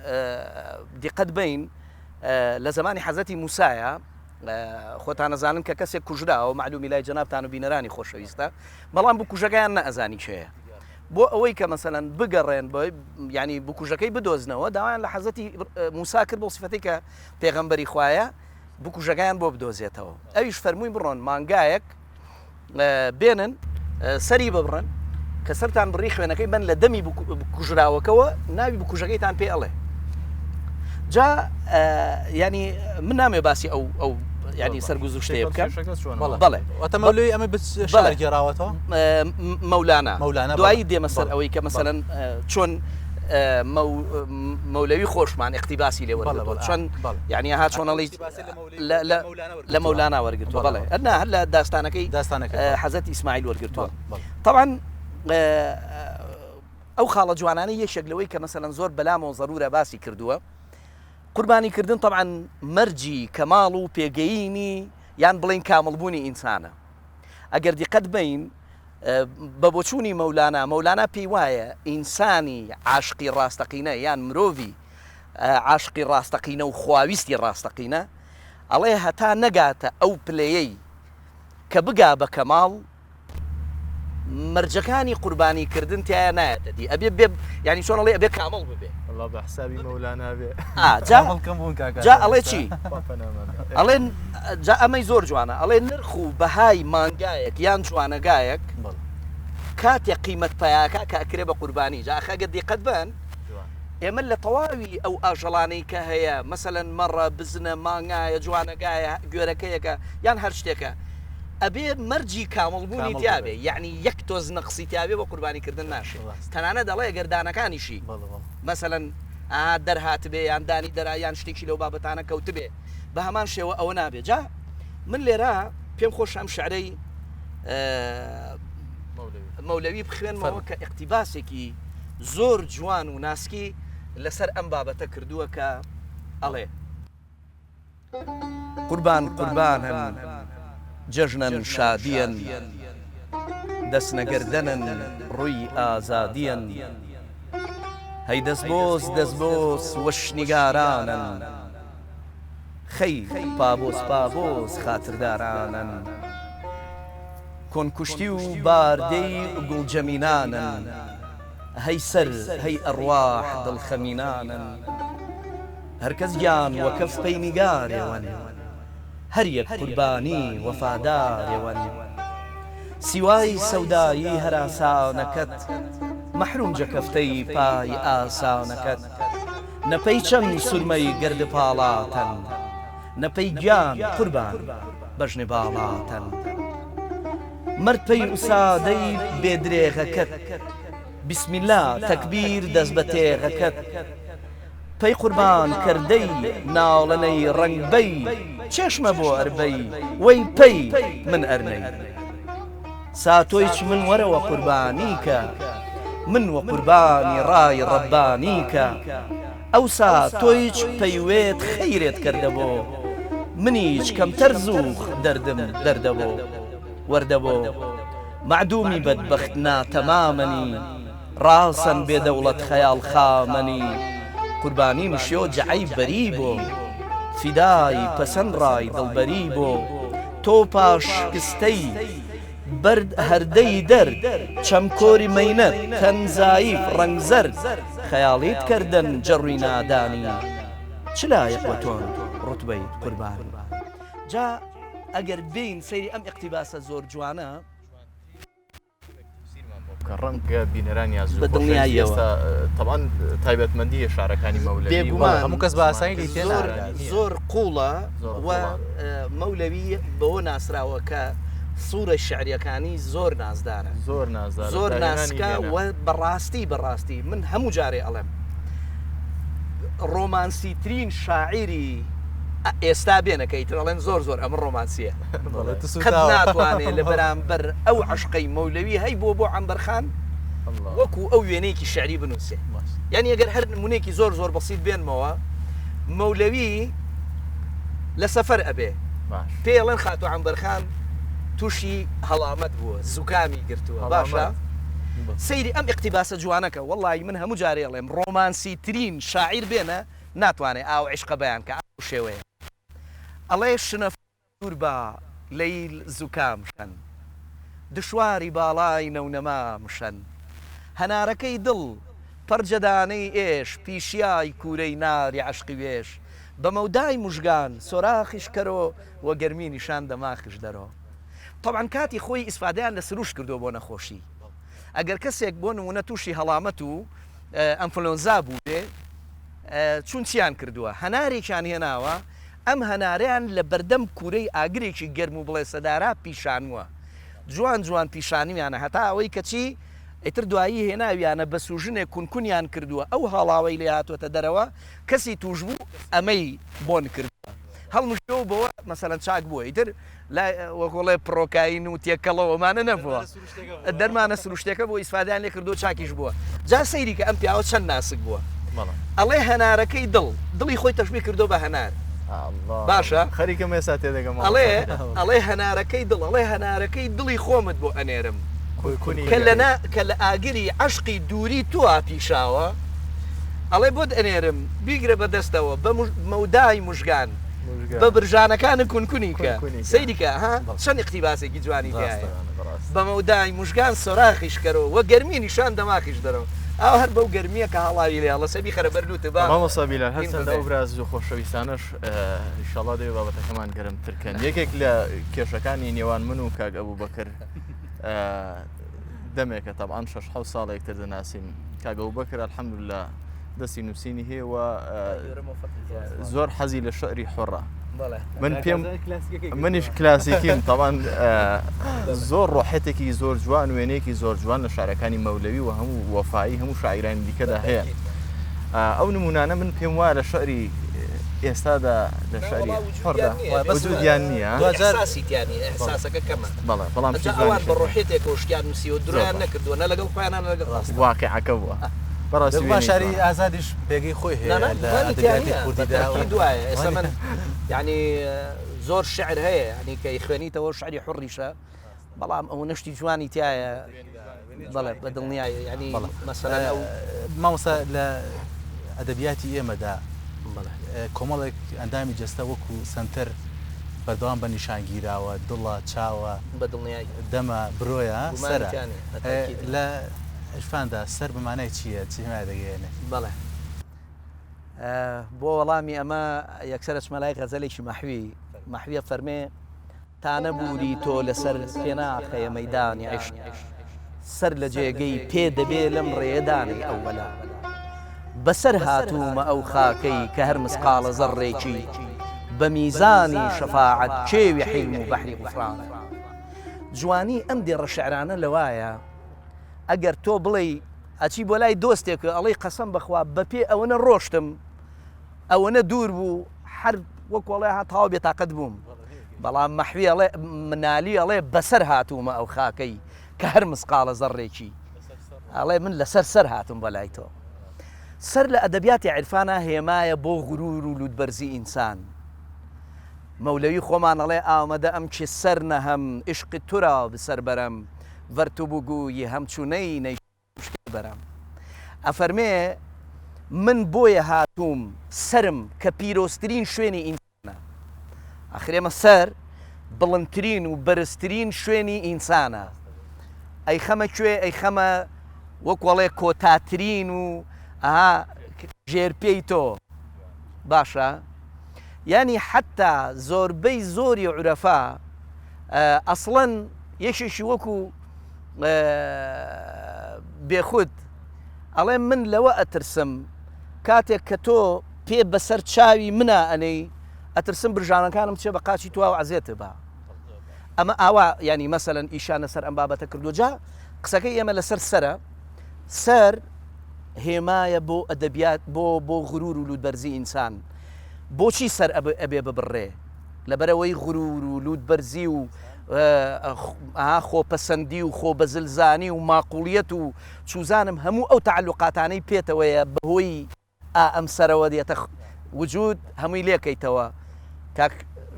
دیقەت بین لە زمانی حەزرەتی موسایە خۆتان نەزانن کە کەسێک کوژراوە معلومی لای جەنابتان و بینەرانی خۆشەویستە، بەڵام بکوژەکەیان نەئەزانی شەیە بۆ ئەوەی کە مەسەلەن بگەڕێن ینی بکوژەکەی بدۆزنەوە داوایان لە حەزرەتی موسا کرد بۆ سیفەتی کە پێغەمبەری خوایە بکوژەکەیان بۆ بدۆزێتەوە. ئەویش فەرمووی بڕۆن مانگایەک بێنن سەری ببڕن کە سەرتان بڕی خوێنەکەی بن لە دەمی کوژراوەکەەوە ناوی بکوژەکەیتان پێ ئەڵێ. جا ینی من نامێ باسی ئەو ینی سەرگوزوو شتێ بکەم. بەڵێ ئەتەمەلوی ئەمە گێڕاوەتەوە مەولانا دوایی دێمە سەر ئەوەی کە مەسەلەن چۆن مەولەوی خۆشمان ئیقتیباسی لێ وەرگرتووە چۆن یعنی ها چۆنەڵی لە مەولانا وەرگرتووە. بەڵێ ئەنا هەر لە داستانەکەی حەزرەتی ئیسماعیل وەرگرتووە. طبعاً ئەو خاڵە جوانانەی یەکێک لەوەی کە مەسەلەن زۆر بەلامەوە زەرورە باسی کردووە. قوربانیکردن طبعاً مەرجی کەماڵ و پێگەیینی یان بڵین کامڵبوونی ئینسانە. ئەگەر دیقەت بین بە بۆچوونی مەولانا پێی وایە ئینسانی عاشقی ڕاستەقینە یان مرۆڤی عاشقی ڕاستەقینە و خواویستی ڕاستەقینە ئەڵێ هەتا نەگاتە ئەو پلەیەی کە بگا بە کەماڵ مەرجەکانی قوربانیکردن تایە نایەتەدی ئەبێ بێ ینی چۆن ئەڵێ ئەبێ کامڵ ببێ. والله بە حسابی مەولانا بێ جا ئەڵێ چی ئەڵێن جا ئەمەی زۆر جوانە ئەڵێ نرخ و بەهای مانگایەک یان جوانەگایەک کاتێک قیمەت پایاکە کە ئەکرێ بە قوربانی. جا ئەخەگە دیقەت بن ئێمە لە تەواوی ئەو ئاژەڵانەی کە هەیە مەسەلەن مەڕە بزنە مانگایە جوانەگایە گوێرەکەیەکە یان هەر شتێکە ئەبێ مەرجی کامڵبوونی تیاابێ یعنی یەک تۆز نەقسی تیاابێ بۆ قوربانیکردن ناشێ. تەنانە دەڵێ گەردانەکانیشی مەسەلەن دەرهات بێ یان دانی دەرایان شتێکی لەو بابەتانە کەوت بێ بە هەمان شێوە ئەوە نابێ. جا من لێرە پێم خۆش ئەم شعرەی مەولەوی بخوێنمەوە کە ئیقتیباسێکی زۆر جوان و ناسکی لەسەر ئەم بابەتە کردووە کە ئەڵێ قوربان قوربانن جەژنن شادیەن دەستنەگەردەنن ڕووی ئازادیەن هەی دەستبۆس دەستبۆس وەشنیگارانن خەی پابۆس پابۆس خاتردارانن کۆنکوشتی و باردەی گوڵجەمینانن هەی سەر هەی ئەڕواح دڵخەمینانن هەرکەس گیان وەکەف پەینیگارێوەن هەر یەک قوربانی وەفادارێوەن سیوای سەودایی هەراسانەکەت مەحروم جەکەفتەی پای ئاسانەکەت نەپەی چەند سورمەی گەردەپاڵاتەن نەپەی گیان قوربان بەژنێ باڵاتەن مرد پەی ئوسادەی بێدرێغەکەت بسم الله تەکبیر دەست بە تێغەکەت پەی قوربان کردەی ناڵەنەی ڕەنگبەی چێشمە بۆ ئەربەی وەی پەی من ئەرنەی ساتۆیچ من وەرەوە قوربانیکە من وە قوربانی ڕای ڕەبانیکە ئەوسا تۆیچ پەیوێت خەیرێت کردەبۆ منیچ کەمتەر زووخ دەردم دەردەبۆ وەردەبۆ معدومی بەدبەخت ناتەمامەنی ڕاسەن بێدەوڵەت خەیاڵ خامەنی قوربانی مشیۆ جەعەی بەری بۆ فیدای پەسەند ڕای دڵبەری بۆ تۆ پاش کستەی بەرد هەردەی دەرد چەمکۆری مەینەت تەنزایف ڕەنگ زەرد خەیاڵیت کردن جەڕووی نادانی چ لایەق بە تۆن ڕوتبەی قوربانی جا ئەگەر بین سەیری ئەم ئیقتیباسە زۆر جوانە کە ڕەنگە بینەرانیان زۆر بەدڵنیاییەوە تەبان تایبەتمەندیە شارەکانی مەولەوی بێگومان هەموو کەس بە ئاسانی زۆر قوڵە و مەولەوی بەوە ناسراوە کە سوورە شعریەکانی زۆر نازدارە زۆر ناسکە و بەڕاستی من هەموو جارێ ئەڵێم ڕۆمانسیترین شاعیری ئێستا بێنەکەیتر ئەڵێن زۆر ئەمە ڕۆمانسیە قەت ناتوانێت لە بەرامبەر ئەو عشقەی مەولەوی هەی بۆ عەمبەرخان وەکو ئەو وێنەیەکی شعری بنووسێ یعنی ئەگەر هەر نمونەیەکی زۆر بەسیط بێنمەوە مەولەوی لە سەفەر ئەبێ پێڵێن خاتو عەمبەرخان تووشی هەڵامەت بووە زوکامی گرتووە باشە سەیری ئەم ئیقتیباسە جوانەکە وەڵی من هەموو جارێ ئەڵێم ڕۆمانسیترین شاعیر بێنە ناتوانێت ئاو عیشقە بەیان کە ئەو شێوەیە ئەڵێ شنە دوور بە لەیل زوکامشەن دشواری باڵای نەونەمامشەن هەنارەکەی دڵ پەرجەدانەی ئێش پیشیای کوورەی ناری عشقی وێش بە مەودای موژگان سۆراخیش کەرۆ وە گەرمی نیشان دەماخش دەرۆ طبعاً کاتی خۆی ئیسفادەیان لە سروش کردو بۆ نەخۆشی ئەگەر کەسێک بۆ نمونە تووشی هەڵامەت و ئەنفلۆنزا بوو بێ چون چیان کردووە هەنارێکیان هێناوە ئەم هەناریان لە بەردەم کوورەی ئاگرێکی گەرم و بڵێ سەدارا پیشانوە جوان پیشانیانە هەتا ئەوەی کەچی ئیتر دوایی هێناویانە بە سوژنێک کونکونیان کردووە ئەو هەڵاوەی لێ هاتوۆتە دەرەوە کەسی توش بوو ئەمەی بۆن کردووە هەڵمشتۆ بەوە مەسەلەن چاک بووە ئیتر وەکۆڵێ پڕۆکاین و تێکەڵەوەمانە نەبووە دەرمانە سروشتەکە بۆ ئیسفادیان لێ کردو چاکیش بووە جا سەیری کە ئەم پیاوە چەند ناسک بووە ئەڵێ هەنارەکەی دڵی خۆی تەشبیه کردو بە هەنار باشە خەریکە مێسا تێدەگەم ئەڵێ هەنارەکەی هەنارەکەی دڵی خۆمت بۆ ئەنێرم کە لە ئاگری عشقی دووری توە پیشاوە ئەڵێ بۆت ئەنێرم بیگرە بەدەستەوە بە مەودای موژگان بە برژانەکانی کونکونی کە سەیریکە چەند ئیقتیباسێکی جوانی هەیە بە مەودای موژگان سۆراخیش کەرەوە وە گەرمی نیشان دەماخیش دەرەوە ئەو هەر بەو گەرمیە کە هەڵاوی لێ هەڵە سەبی خەرە بەرلوتە مامۆسابیلە هەرچەندە ئەو براز و خۆشەویستانش ئینشاڵڵا دەوێت بابەتەکەمان گەرمترکەن یەکێک لە کێشەکانی نێوان من و کاک ئەبوو بەکر دەمێکە تەبعاان 6 ساڵێکتر دەناسین کاک ئەبوو بەکر الحەمدولله دەستی نووسینی هەیە و زۆر حەزی لە شعری حۆڕە من پێم منیش کلاسیکیم تەوان زۆر ڕۆحەتێکی زۆر جوان وێنەیەکی زۆر جوان لە شارەکانی مەولەوی و هەموو وەفایی هەموو شاعیرانی دیکەدا هەیە ئەو نمونانە من پێم وایە لە شعری ئێستادا لە شعری حۆڕدا وجودیان نییە ئەحساسەکە کەمە بەڵام ئەوان بە ڕۆحێتێک کۆشتیان نووسیوە درویان نەکردووە نە لەگەڵ خۆیانان لەگەڵ واقعەکە بووە شاری ئازادیش پێگەی خۆی هەیە کوردیدا دوایە ئێستا من یعنی زۆر شعر هەیە ینی کە خوێنیتەوە شعری حڕیشە بەڵام ئەو نشتی جوانی تایە بەڵێ بە دڵنیایە ینی مەسەلەن ئەو مامۆستا لە ئەدەبیاتی ئێمەدا کۆمەڵێک ئەندامی جەستە وەکو سنتەر بەردەوام بە نیشانگیراوە دڵە چاوە بە دڵنیایی دەمە برۆیە سەرە لە عرفاندا سەر بمانای چییە چیما دەگەێنێ بەڵێ بۆ وەڵامی ئەمە یەکسەر چمەلای غەزەلێکی مەحویە فەرمێ تا نەبووری تۆ لەسەر پێناخەیە مەیدانی عیشق سەر لە جێگەی پێ دەبێ لەم ڕێدانی ئەوەلا بەسەر هاتوومە ئەو خاکەی کە هەر مسقالە زەڕێکی بە میزانی شەفاعەت کێوی حیلم و بەحری غوفران جوانی ئەم دێڕە شعرانە لەوایە ئەگەر تۆ بڵێ ئەچی بۆ لای دۆستێکە ئەڵەی قەسەم بەخوا بەپێ ئەوەنە ڕۆشتم ئەوەنە دوور بوو هەر وەکوڵێ هاتاوە بێتاقەت بووم بەڵام مەحوی ئەڵێ منالی ئەڵێ بەسەر هاتوومە ئەو خاکەی کە هەر مسقالە زەڕێکی ئەڵێ من لەسەر سەر هاتم بە لای تۆ سەر لە ئەدەبیاتی عرفانە هێمایە بۆ غرور و لودبەرزی ئینسان مەولەوی خۆمان ئەڵێ ئامەدە ئەم چی سەر نەهەم عشقی تورا بسەر بەرەم ڤەرتو بووگویی هەمچوونەی نەیشت بەرەم ئەفەرمێ من بۆیە هاتووم سرم کە پیرۆستترین شوێنی ئینسانە ئەخرێمە سەر بڵندترین و بەرزترین شوێنی ئینسانە ئەی خەمە کوێ ئەی خەمە وەکوەڵێ کۆتاترین و ژێرپێی تۆ باشە ینی حتا زۆربەی زۆری عورەفا ئەسڵەن یەکێکی وەکو بێخود ئەڵێ من لەوە ئەترسم کاتێک کە تۆ پێ بەسەر چاوی منە ئەنەی ئەترسم برژانەکانم چێ بە قاچی تواو عزیێتە بە ئەمە ئاوا ینی مەسەلەن ئیشانە سەر ئەم بابەتە کردو جا قسەکەی ئێمە لەسەر سەرە سەر هێمایە بۆ ئەدەبیات بۆ غرور و لوودبەرزی ئینسان بۆچی سەر ئەبێ ببڕێ لەبەرەوەی غرور و لوودبەرزی و خۆپەسەندی و خۆ بەزلزانی و ماقوڵیەت و چوزانم هەموو ئەو تعلقاتانەی پێتەوەیە بەهۆی ئەم سەرەوە دێتە وجود هەمووی لێکەیتەوە کاک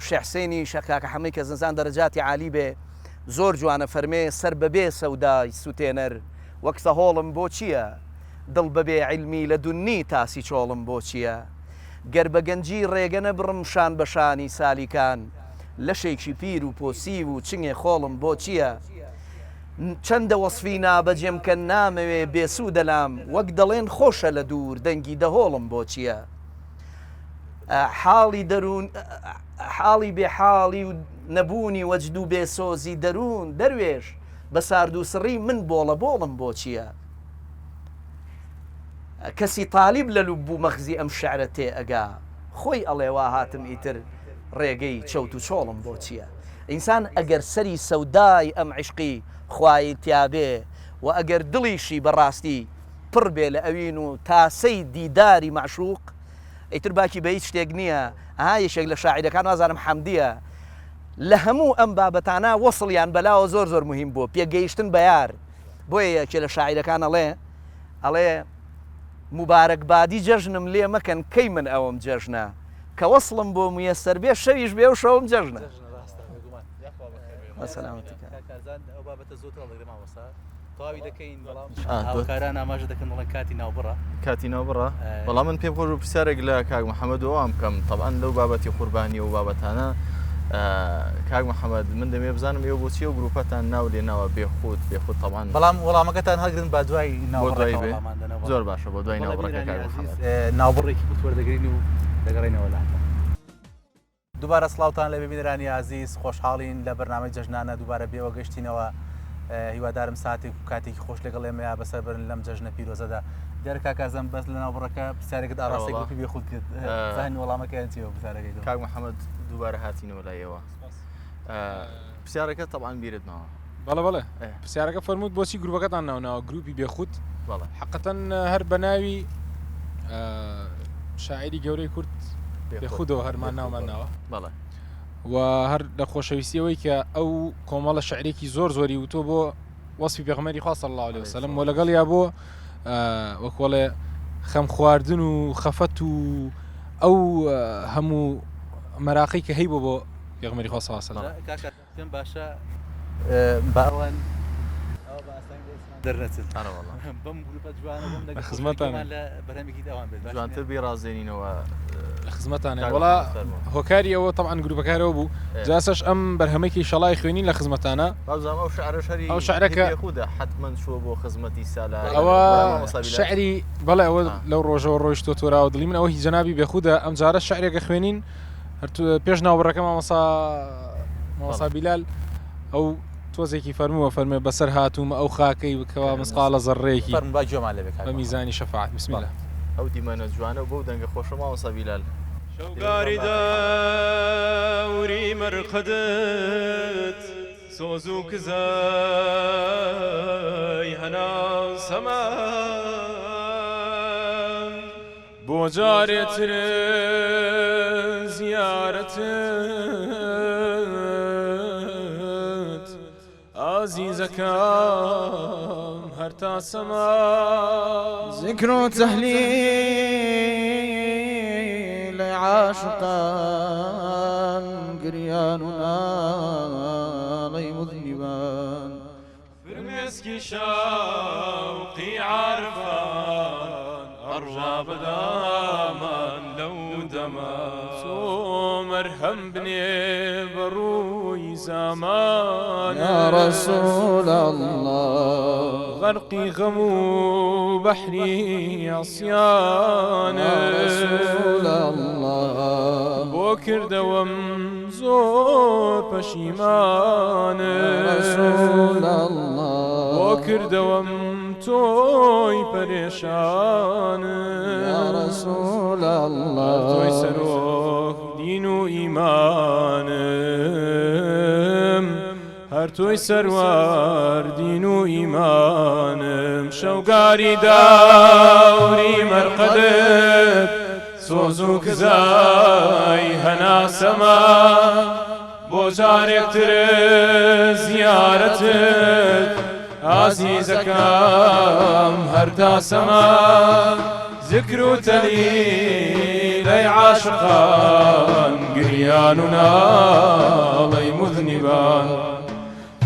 شێحسێنی شەکاکە هەمووی کە زنزان دەرەجاتی عالی بێ زۆر جوانە فەرمێ سەر بەبێ سەودای سوتێنەر وەک سەهۆڵم بۆ چییە دڵ بەبێ عیلمی لە دونی تاسی چۆڵم بۆ چییە گەر بە گەنجی ڕێگەنە بڕم شان بەشانی سالیکان لەشێکی پیر و پۆسی و چنگێ خۆڵم بۆ چییە چەندە وەصفی نابەجێم کە نامەوێ بێسوو دەلام وەک دەڵێن خۆشە لە دوور دەنگی دەهۆڵم بۆ چییە حاڵی دەروون حاڵی بێحاڵی و نەبوونی وەجد و بێسۆزی دەروون دەروێش بە سارد و سڕی من بۆڵە بۆڵم بۆ چییە کەسی تاالب لە لوب بوو مەخزی ئەم شعرە تێ ئەگا خۆی ئەڵێوا هاتم ئیتر ڕێگەی چەوت و چۆڵم بۆ چییە ئینسان ئەگەر سەری سەودای ئەم عیشقی خوای تیابێ و ئەگەر دڵیشی بەڕاستی پڕ بێ لە ئەوین و تاسەی دیداری معشوق ئیتر باکی بە هیچ شتێک نییە یەشێک لە شاعیرەکان وازانم حەمدیە لە هەموو ئەم بابەتانە وەسڵیان بەلاوە زۆر زۆر مهم بوو پێگەیشتن بە یار بۆیە یەکێ لە شاعیرەکان ئەڵێ مبارەکبادی جەژنم لێ مەکەن کەی من ئەوم جەژنە کە وەسڵم بۆ مویەسەر بێ شەویش بێ و شەوم جەژنە تەواوی دەکەین بەڵام ئاماژە دەکەن بڵێن کاتی ناوبڕە کاتی ناوبڕە بەڵام من پێم خۆش و پرسیارێک لە کاک محەممەد وام بکەم طبعاً لەو بابەتی قوربانی و بابەتانە کاک محەممەد من دەمێ بزانم ئێوە بۆچی و گروپەتان ناو لێناوە بێخود طبعاً بەڵام وەڵامەکەتان هەڵگرن با دوای ناوبڕی بێ زۆر باشە بۆ دوای ناوبڕەکە کاک محەممەد ناوبڕێکی وەردەگرین و دەگەڕێنەوە لە دووبارە سڵاوتان لە ببینەرانی عزیز خۆشحاڵین لە بەرنامەی جەژنانە دووبارە بێوە گەشتینەوە هیوادارم ساتێک و کاتێکی خۆش لەگەڵ ئێمەیە بەسەر برن لەم جەژنە پیرۆزەدا دیارە کاکازم بەس لە ناوبڕەکە پرسیارێکت ئاڕاستی گروپی بێخود کرد زانی وەڵامەکەیان چیوە پرسیارەکەی کاک محەممەد دووبارە هاتینەوە لایەوە پرسیارەکە طبعاً بیرتنەوە بەڵێ پرسیارەکە فەرمووت بۆچی گروپەکەتان ناوناوە گروپی بێخود حقەتەن هەر بە ناوی شاعیری گەورەی کورد بێخودەوە هەرمان ناومان ناوە بەڵێ و هەر لە خۆشەویستیەوەی کە ئەو کۆمەڵە شعرێکی زۆری وتۆ بۆ وەسفی پێغەمبەری خوا صلی الله علیه وسلم و لەگەڵ یا بۆ وەکوڵێ خەم خواردن و خەفەت و ئەو هەموو مەراقی کە هەیبوو بۆ پێغەمبەری خوا صلی الله علیه وسلم باشە باوان دەرنەچێت بەم گروپە جوانە بم دەگەڵ خزمەتان لە بەرهەمێکی داوام بێت جوانتر بیڕازێنینەوە خزمەتانە وڵا هۆکاری ئەوە طبعاً گروپەکارەوە بوو جاسەش ئەم بەرهەمێکی شەڵای خوێنین لە خزمەتانە ئەو شعرەکە حتمما شووە بۆ خزمەتی سالار ئەوە شعری بەڵێ ئەوە لەو ڕۆژەوە ڕۆیشتۆ تۆراوە دڵی من ئەوە هی جەنابی بێخودە ئەم جارە شعرێکە خوێنین پێش ناوبڕەکە مامۆستا بیلال ئەو تۆزێکی فەرمووە فەرمێ بەسەر هاتوومە ئەو خاکەی بکەوە مسقالە زەڕێکی بە میزانی شەفاعەت بسم الله ئەو دیمەنە جوانە بۆ دەنگە خۆشە مامۆستا بیلال شەوگاری داوری مەرقەدت سۆز و کزای هەناو سەما بۆ جارێتر زیارەتت عزیزەکەم هەر تا سەما ذکر و تەهلیل عاشقان گریان و ناڵەی مذنبان فرمێسکی شەوقی عارفان ئەڕژا بەدامان لەو دەما تۆ مەرهەم بنێ بەڕووی زمان يا رسول الله غرقي غم بحري عصيان يا رسول الله بوكر دوم زور پشیمان يا رسول الله بوكر دوم توي پریشان يا رسول توي الله سروخ دين و إيمانم هر توي سروار دين و إيمانم شوقاري داوري مرقدت سوزو كزاي هنا سما بوجارك تر زيارتك عزيزكم هردا سما ذكر تليل أي عاشقان قرياننا لي مذنبان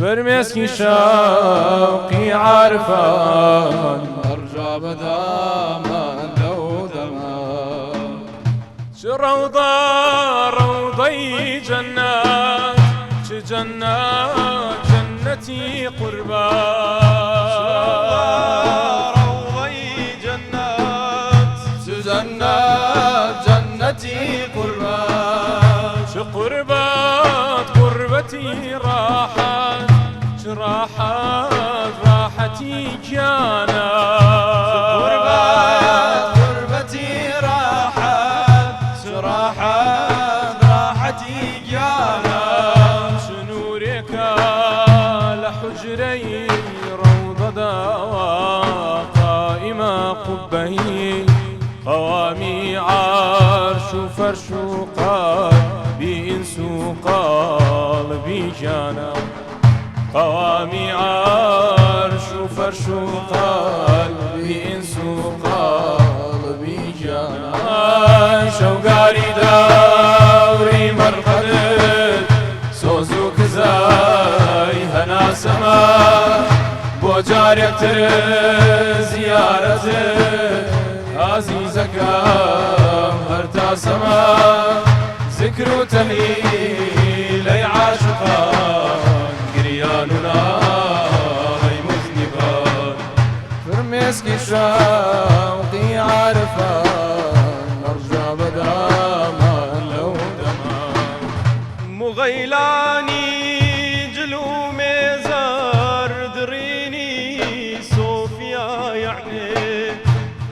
فرمسكي شوقي عارفان أرجع بداما لو دمان روضي جنات جنات جنتي قربان روضي جنات جنتي قربان قربتي راحت راحتي جانا قربتي راحتي جانا شنورك لحجري روضة قائمة قبي قوامي عرش فرش قلبي إنس قلبي جانا قوامي عرش فرش قلبي إنس قلبي جانا شوقاري داوري مرقدت سوزو كزاي هنا سما بوجارك تر زيارتك عزيزكم هرتا سما ذكر تليل أي عاشقان قرياننا أي مذنبان فرمسكي شوقي عارفان أرجع بداما لو دمان مغيلاني جلو ميزار دريني صوفيا يعني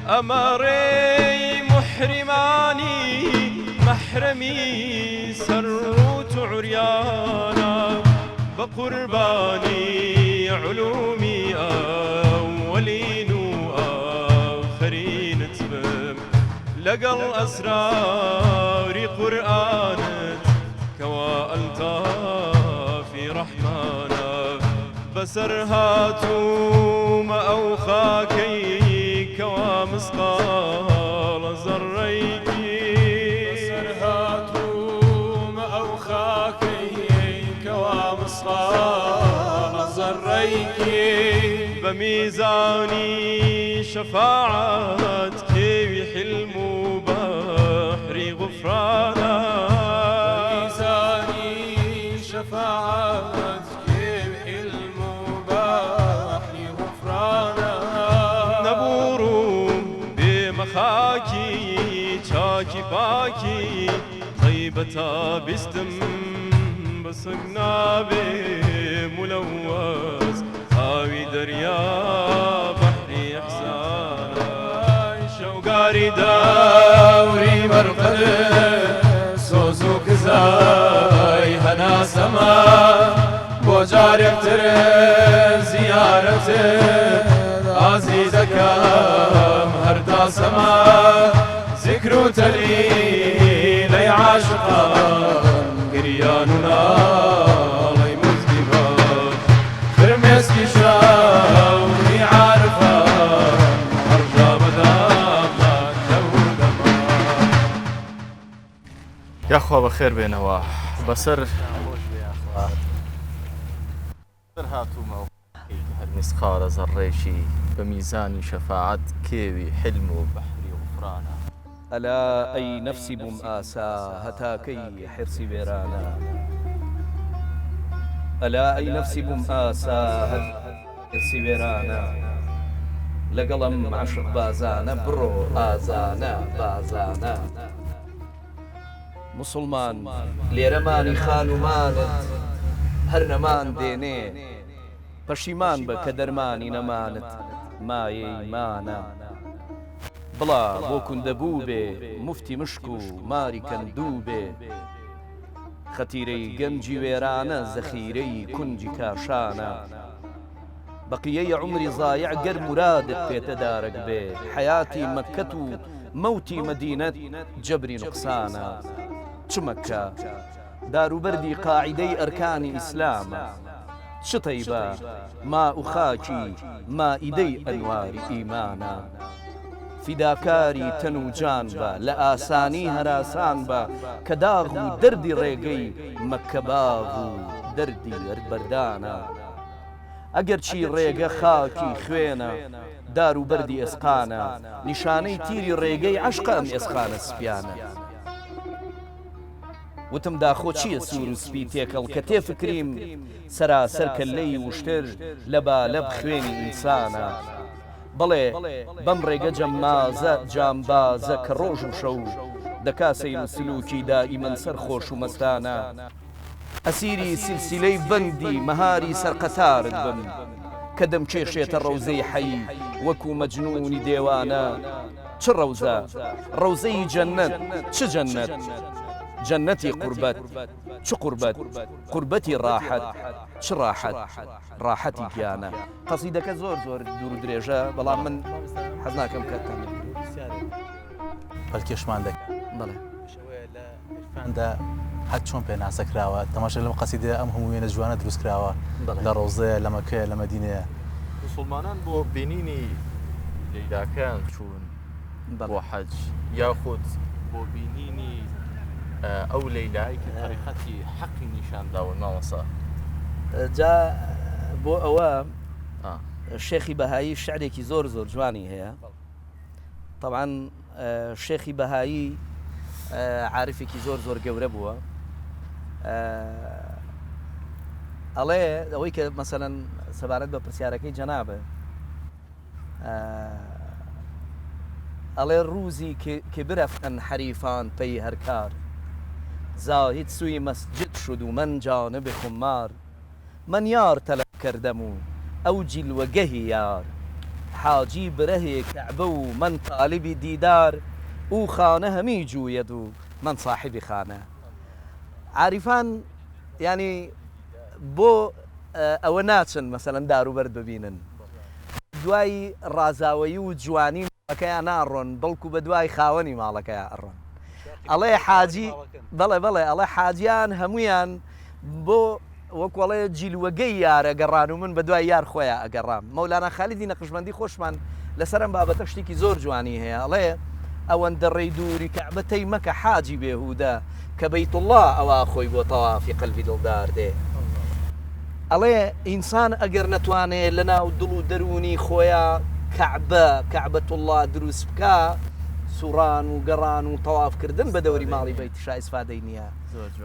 أماري محرماني محرمي سروت عريانا بقرباني علومي أولين وآخرين تبم لقى الأسرار قرآنت كوا أنت في رحمانا بسرهاتو ما أوخاكي كوا مسقال زريكي بسرهاتو ما أوخاكي كوا مسقال زريكي بميزاني شفاعات كيوي حلم بحري غفرانا بميزاني شفاعات كيوي حلم بحري غفرانا نبورو بمخاكي تشاكي باكي طيبة بستم بصقنا بملوث هاوي دريا بحري إحسانا شوقاري داوري مرقدت سوزو كزاي هنا سما بوجارك تر زيارتك عزيزكم هردا سما ذكر تليل أي عاشقان قرياننا لي مذنبان فرمسكي شوقي عارفان أرجع بداما لو دمان يا أخوة بخير بينوا بسر هاتوما هالمسخار زريشي بميزان شفاعت كيوي حلم بحري غفرانا ألا أي نفسي بم آسا هتاكي حرسي بيرانا ئەلا ئەی نەفسی بووم ئاسا هەرسی وێرانە لەگەڵم عاشق بازانە بڕۆ ئازانە بازانە مسلمان لێرەمانی خانومانت هەر نەمان دێنێ پەشیمان بە کە دەرمانی نەمانت مایەی مانە بڵا بۆ کوندەبوو بێ مفتی مشک و ماری کەندوو بێ خەتیرەی گەنجی وێرانە زەخیرەی کونجی کاشانە بەقیەی عمری زایع گەر مرادت پێتە دارەک بێ حیاتی مەککەت و مەوتی مەدینەت جەبری نوقسانە چ مەککە داروبەردی قاعیدەی ئەرکانی ئیسلامە چ تەیبە ما و خاکی مائیدەی ئەنواری ئیمانە فیداکاری تەن و جان بە لە ئاسانی هەراسان بە کە داغ و دەردی ڕێگەی مەککە باغ و دەردی ئەربەردانە ئەگەر چی ڕێگە خاکی خوێنە داروبەردی ئێسقانە نیشانەی تیری ڕێگەی عەشقە ئەم ئێسقانە سپیانە وتم داخۆ چییە سوور و سپی تێکەڵ کە تێفکریم سەراسەر کەلەی وشتر لە بالەب خوێنی ئینسانە بڵێ بەم ڕێگە جەمازە جامبازە کە ڕۆژ و شەو دەکا سەیر و سلوکی دائیمەن سەر خۆش و مەستانە ئەسیری سلسیلەی بەندی مەهاری سەرقەتارت بم کە دەمکێشێتە ڕەوزەی حەی وەکو مەجنونی دێوانە چ ڕەوزە ڕەوزەی جەنەت چ جەنەت جەنەتی قوربەت چ قوربەت قوربەتی ڕاحەت چ ڕاحەت ڕاحەتی گیانە قەسیدەکە زۆر زۆر دوور و درێژە بەڵام من حەز ناکەم کاتتان بەڵکێشمان دەکەن بڵێ دا هەر چۆن پێ ناسەکراوە تەماشا لەم قەسیدە ئەم هەموو وێنە جوانە دروست کراوە لە ڕۆزەیە لە مەکەیە لە مەدینەیە مسلمانان بۆ بینینی لەیلاکان چوون بۆ حەج یاخود بۆ بینینی ئەو لەیلایی کە تاریخەتی حەقی نیشانداوە ماوەسا جا بۆ ئەوە شێخی بەهایی شعرێکی زۆر زۆر جوانی هەیە طبعاً شێخی بەهایی عارفێکی زۆر زۆر گەورە بووە ئەڵێ ئەوەی کە مەسەلەن سەبارەت بە پرسیارەکەی جەنابە ئەڵێ ڕووزی کە برەفتن حەریفان پەی هەرکار زاهد سوی مەسجد شد و من جانب خمار من یار تەلەب کردم و ئەو جیلوەگەهی یار حاجی برەهێ کەعبە و من طالبی دیدار او خانە هەمی جوویەد و من صاحبی خانە عارفان ینی بۆ ئەوە ناچن مەسەلەن داروبەرد ببینن دوای ڕازاوەیی و جوانی ماڵەکەیان ناڕۆن بەڵکو بە دوای خاوەنی ماڵەکەیان ئەڕۆن ئەڵێ حاجی بەڵێ بەڵێ ئەڵێ حاجیان هەمویان بۆ وەکوڵێ جیلوەگەی یارە گەڕان و من بە دوای یار خۆیان ئەگەڕام مەولانا خالیدی نەقشبەندی خۆشمان لەسەرم بابەتە شتێکی زۆر جوانی هەیە ئەڵێ ئەوەندە ڕێی دووری کەعبەتەی مەکە حاجی بێهودە کە بەیتوڵڵا ئەوە خۆی بۆ تەوافی قەلبی دڵدار دێ ئەڵێ ئینسان ئەگەر نەتوانێت لە ناو دڵ و دەرونی خۆیان کەعبەتوڵڵا دروست بکە سوڕان و گەڕان و تەوافکردن بە دەوری ماڵی بەیتیشا ئیسفادەی نییە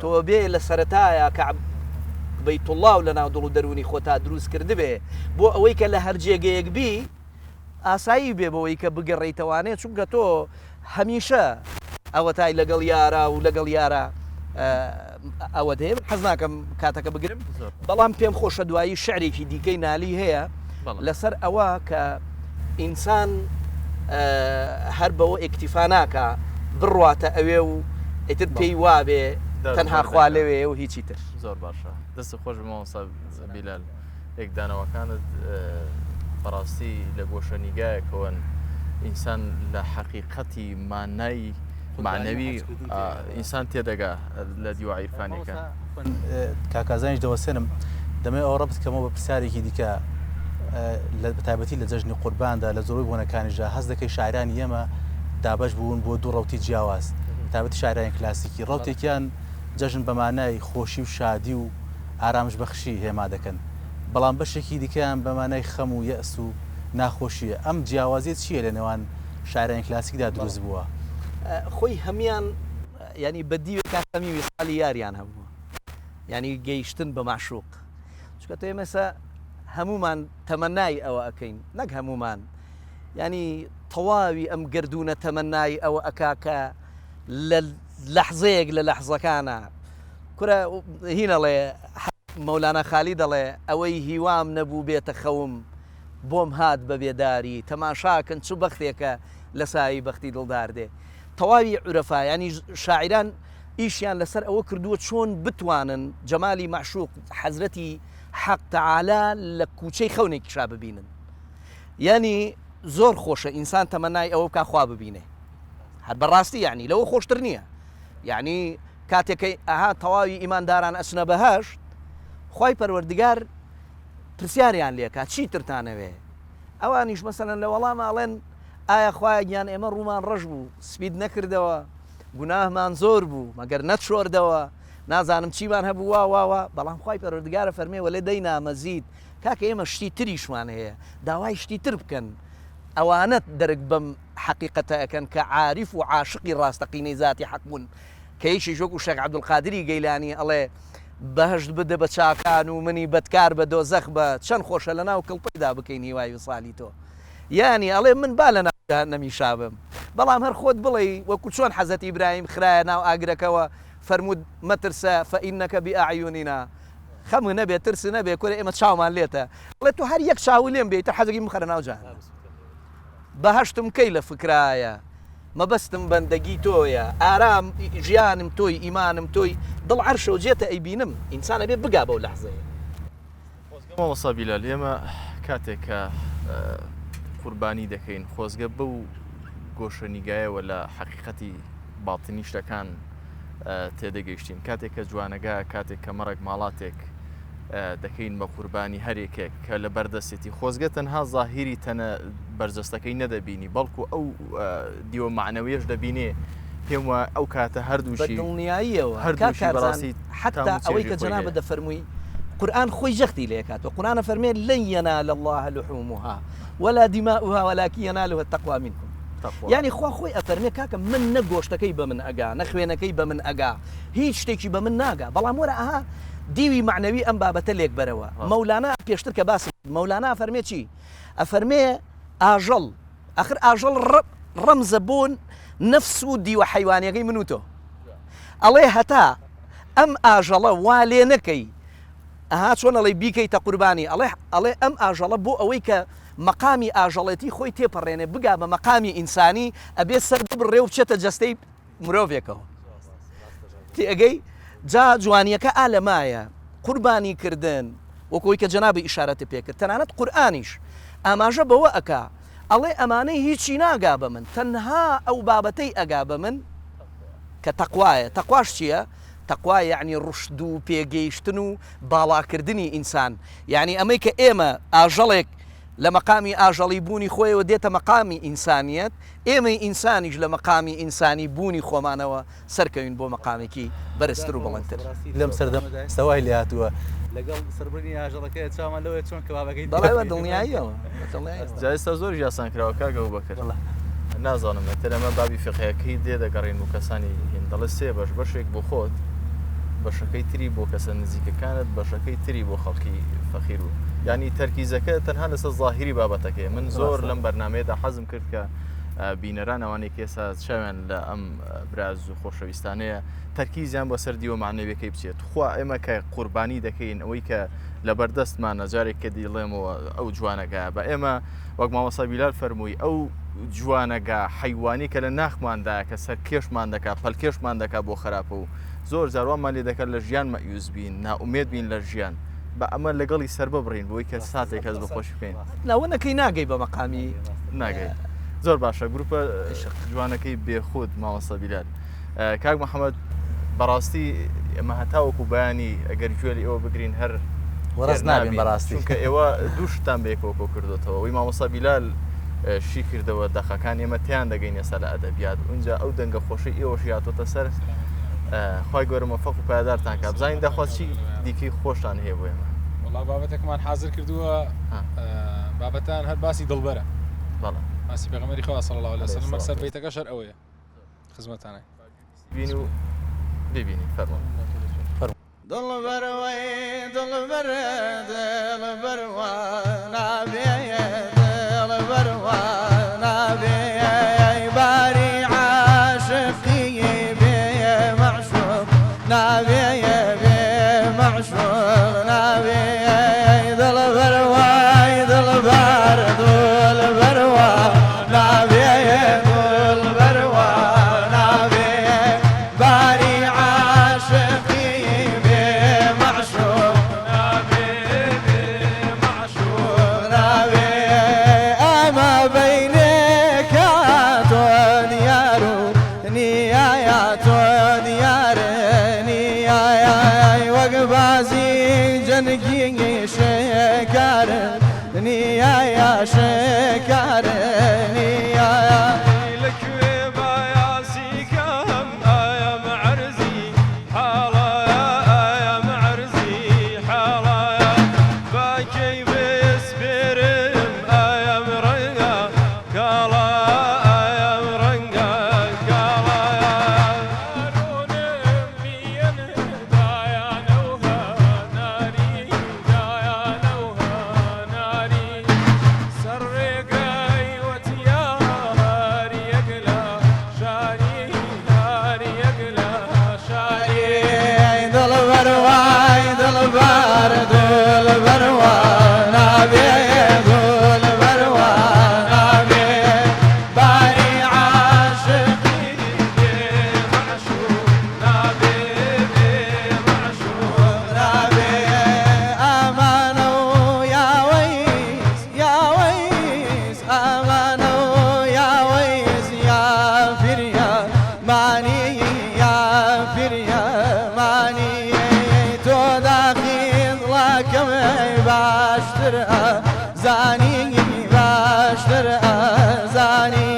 تۆ بێ لە سەرەتایە بەیتوڵڵا و لە ناو دڵ و دەرونی خۆتا دروست کرد بێ بۆ ئەوەی کە لە هەر جێگەیەک بی ئاسایی بێ بەوەی کە بگەڕیتەوانێت چونکە تۆ هەمیشە ئەوە تای لەگەڵ یارە و لەگەڵ یارە ئەوە دێ حەز ناکەم کاتەکە بگرم بەڵام پێم خۆشە دوایی شعرێکی دیکەی نالی هەیە لەسەر ئەوە کە ئینسان هەر بەوە ئێکتیفا ناکە بڕواتە ئەوێ و ئیتر پێی وابێ تەنها خوا لەوێ و هیچی تر زۆر باشە دەست خۆش مامۆستا بیلال یەکدانەوەکانت بەڕاستی لە گۆشەنیگایەکەوەن ئینسان لە حەقیقەتی مانای معنەوی ئینسان تێدەگا لە دیوە عیرفانیەکە کاکازانیش دەوەسێنم دەمێ ئەوە بکەمەوە بە پرسیارێکی دیکە بەتایبەتی لە جەژنی قورباندا لە زۆربەی بۆنەکانیژە هەست دەکەی شاعرانی ئێمە دابەش بوون بۆ دوو ڕەوتی جیاواز تایبەتی شاعرانی کلاسیکی ڕەوتێکیان جەژن بە مانای خۆشی و شادی و ئارامش بەخشی هێما دەکەن بەڵام بەشێکی دیکەیان بە مانای خەم و یەئس و ناخۆشیە ئەم جیاوازیت چییە لە نێوان شاعرانی کلاسیکدا دروست بووە خۆی هەمیان ینی بەدیوێک کاتەمی ویسالی یاریان هەبووە ینی گەیشتن بە معشوق چکە تۆ مەسە هەمومان تەمەنای ئەوە ئەەکەین نەک هەمومان ینی تەواوی ئەم گردونە تەمەنای ئەوە ئەکاکە لە لەحزەیەک لە لەحزەکانە کورە هینەڵێ مەولانە خالی دەڵێ ئەوەی هیوام نەبوو بێتە خەوم بۆم هات بە بێداری تەماشاکەن چ بەختێکە لە سایی بەختی دڵدار دێ تەواوی عورەفا ینی شاعران ئیشیان لەسەر ئەوە کردووە چۆن بتوانن جەمالی معشوق حەزرەتی حەق تەعالا لە کوچەی خەونێکیشا ببینن ینی زۆر خۆشە ئینسان تەمەنای ئەوە بکە خوا ببینێ هەر بەڕاستی یعنی لەوە خۆشتر نییە یعنی کاتێکەکەی ئەها تەواوی ئیمانداران ئەچنە بەهەشت خی پەروەردگار پرسیاریان لێکات چی ترتانەوێ ئەوانیش مەسەلەن لە وەڵاماڵێن ئایا خوای گیان ئێمە ڕوومان ڕەش بوو سپید نەکردەوە گوناهمان زۆر بوو مەگەر نەتشۆردەوە نازانم چیمان هەبوو واوە بەڵام خی پەروەردگارە فەرمێ وەلێ دەینا مەزید کاکە ئێمە شتی تریشمان هەیە داوای شتی تر بکەن ئەوانەت دەرک بەم حقیقەتە ئەەکەن کە عاریف و عاشقی ڕاستەقینەی ذاتی حەق بوون کە هیچی ژۆک و شێخ عەبدولقادری گەیلانی ئەڵێ بەهشت بدە بە چاکان و منی بەدکار بە دۆزەخ بە چەند خۆشە لە ناو کڵپەیدا بکەین هیوای وسالی تۆ یانی ئەڵێ من با لە ناو نەمیشابم بەڵام هەر خۆت بڵێ وەکو چۆن حەزەت ئیبراهیم خرایە ناو ئاگرەکەەوە فەرموود مەترسە فەئینەکە بئەعیونینا خەمو نەبێ ترس نەبێ کورە ئێمە چاومان لێتە بڵێ تو هەر یەک چاو لێم بێت تە حەزەکی مخەرە ناو جەهەنەم بەهشتم کەی لە فکرایە مەبەستم بەندەگی تۆیە ئارام ژیانم تۆی ئیمانم تۆی دڵ عەرشە و جێتە ئەیبینم ئینسانە بێ بگا بەو لەحزەیە مامۆستا بیلال ئێمە کاتێک کە قوربانی دەکەین خۆزگە بەو گۆشە نیگایەوە لە حەقیقەتی باڵتنی شتەکان تێدەگەیشتین کاتێک کە جوانەگە کاتێک کە مەڕێک ماڵاتێک دەکەین بە قوربانی هەرێکێک کە لە بەردەستێتی خۆزگە تەنها زاهیری تەنە بەرجەستەکەی نەدەبینی بەڵکو ئەو دیوە معنەوێش دەبینێ پێم وە ئەو کاتە هەردووشی دڵنیاییەوە هەردووشی حتا ئەوەی کە جەنابە دەفەرمووی قورآن خۆی جەختی لێکات و قورآنە فەرمێ لن ينال الله لحومها ولا دماؤها ولكن يناله التقوى منكم یعنی خوا خۆی ئەفەرمێ کاکە من نە گۆشتەکەی بە من ئەگا نە خوێنەکەی بە من ئەگا هیچ شتێکی بە من ناگا بەڵام وەرە ئەها دیوی معنەوی ئەم بابەتە لێک بەرەوە مەولانا پێشتر کە باسی مەولانا ئەفەرمێ چی ئەفەرمێ ئاژەڵ ئەخر ئاژەڵ ڕەمزە بۆن نەفس و دیوە حەیوانیەکەی من و تۆ ئەڵێ هەتا ئەم ئاژەڵە وا لێ نەکەی ئەها چۆن ئەڵێ بیکەیتە قوربانی ئەڵێ ئەم ئاژەڵە بۆ ئەوەی کە مەقامی ئاژەڵەتی خۆی تێپەڕێنێ بگا بە مەقامی ئینسانی ئەبێ سەر بڕێ و بچێتە جەستەی مرۆڤێکەوە تێگەی جا جوانیەکە ئالەمایە قوربانی کردن وەکۆی کە جەنابی ئیشارەتی پێکرد تەنانەت قورئانیش ئاماژە بەوە ئەکا ئەڵێ ئەمانەی هیچی ناگا بە من تەنها ئەو بابەتەی ئەگا بە من کە تەقوایە تەقواش چییە؟ تەقوا یعنی ڕشد و پێگەیشتن و باڵاکردنی ئینسان یعنی ئەمەی کە ئێمە ئاژەڵێک لە مەقامی ئاژەڵی بوونی خۆیەوە دێتە مەقامی ئینسانیەت ئێمەی ئینسانیش لە مەقامی ئینسانی بوونی خۆمانەوە سەرکەوین بۆ مەقامێکی بەرزتر و بەڵندتر لەم سەردەمەدا سەوای لێ هاتووە لەگەڵ سەربڕینی ئاژەڵەکەی چاوان لەوەیە چۆن کەبابەکەی بەڵێ دڵنیاییەوە جایستا زۆر یاسان کراوە کاگە و بەکرد نازانم ئەتر ئەمە بابی فقهەکەی دێ دەگەڕین و کەسانی هین دەڵێ سێ بەش بەشێک بۆ خۆت بەشەکەی تری بۆ کەسە نزیکەکانت بەشەکەی تری بۆ خەڵکی فەقیر و ینی تەرکیزەکە تەنها لەسەر زاهیری بابەتەکەی من زۆر لەم بەرنامەیەدا حەزم کرد کە بینەران ئەوانەی کێسا چاویان لە ئەم براز و خۆشەویستانەیە تەرکیزیان بۆ سەر دیوە معنەویەکەی بچێت خوا ئێمە کە قوربانی دەکەین ئەوەی کە لە بەردەستمانە جارێک کە دیڵێمەوە ئەو جوانەگە بە ئێمە وەک مامۆستا بیلال فەرمووی ئەو جوانەگە حیوانی کە لە ناخماندایە کە سەر کێشمان دەکات پەلکێشمان دەکات بۆ خراپە و زۆر جاروانمان لێ دەکات لە ژیان مەیوز بین ناومێد بین لە ژیان بە ئەمە لەگەڵی سەر ببڕین بۆی کە ساتێک کەس بەخۆش بکەین ناوەنەکەی ناگەی بە مەقامی ناگەیت زۆر باشە گروپە جوانەکەی بێخود مامۆستا بیلال کاک محەممەد بەڕاستی ئەمە هەتاوەکو بەیانی ئەگەر گوێلی ئەوە بگرین هەر وەڕاست نابین بەڕاستی کە ئێوە دووشتان بێکەوەکۆ کردوتەوە وی مامۆستا بیلال شی کردەوە دەخەکان ئێمە تیان دەگەین ئێستا لە ئەدەبیات اونجا ئەو دەنگە خۆشی ئێوەش هاتۆتە سەر خی گەورە مەفەق و پایدارتان کە بزانین دەخواست چی دیکەی خۆشتان هەیە بۆ ئێمە وڵا بابەتێکمان حاضر کردووە بابەتان هەر باسی دڵبەرە بەڵێ باسی پێغەمبەری خوا صلی الله علیه و سلم مەقسەد بەیتەکە شەر ئەوەیە خزمەتانە بین و ببینی فەرموو دلبر وي دلبر دلبر ونبي دلبر ونبي باري عاشقي بي معشوق نبي بي معشوق نبي دلبر وي دلبر دلبر ونبي دلبر ونبي باري عاشقي يا شكرني يا لك وبايا سيكم يا معرزي حالا يا معرزي حالا باكي بسبرم يا مرنقا كالا يا مرنقا كالا هارون مين دايا نوها ناري دايا نوها ناري سرقاي وتيار يقلا شاري هار يقلا شاري دلبر واي دلبر دلبر ونبي دلبر ونبي باري عاشقي معشوق نبي معشوق نبي امانو يا ويس يا ويس امانو يا ويس يا فريا ماني يا فريا ماني تو داخل لكم باشترها زاني باشترها زاني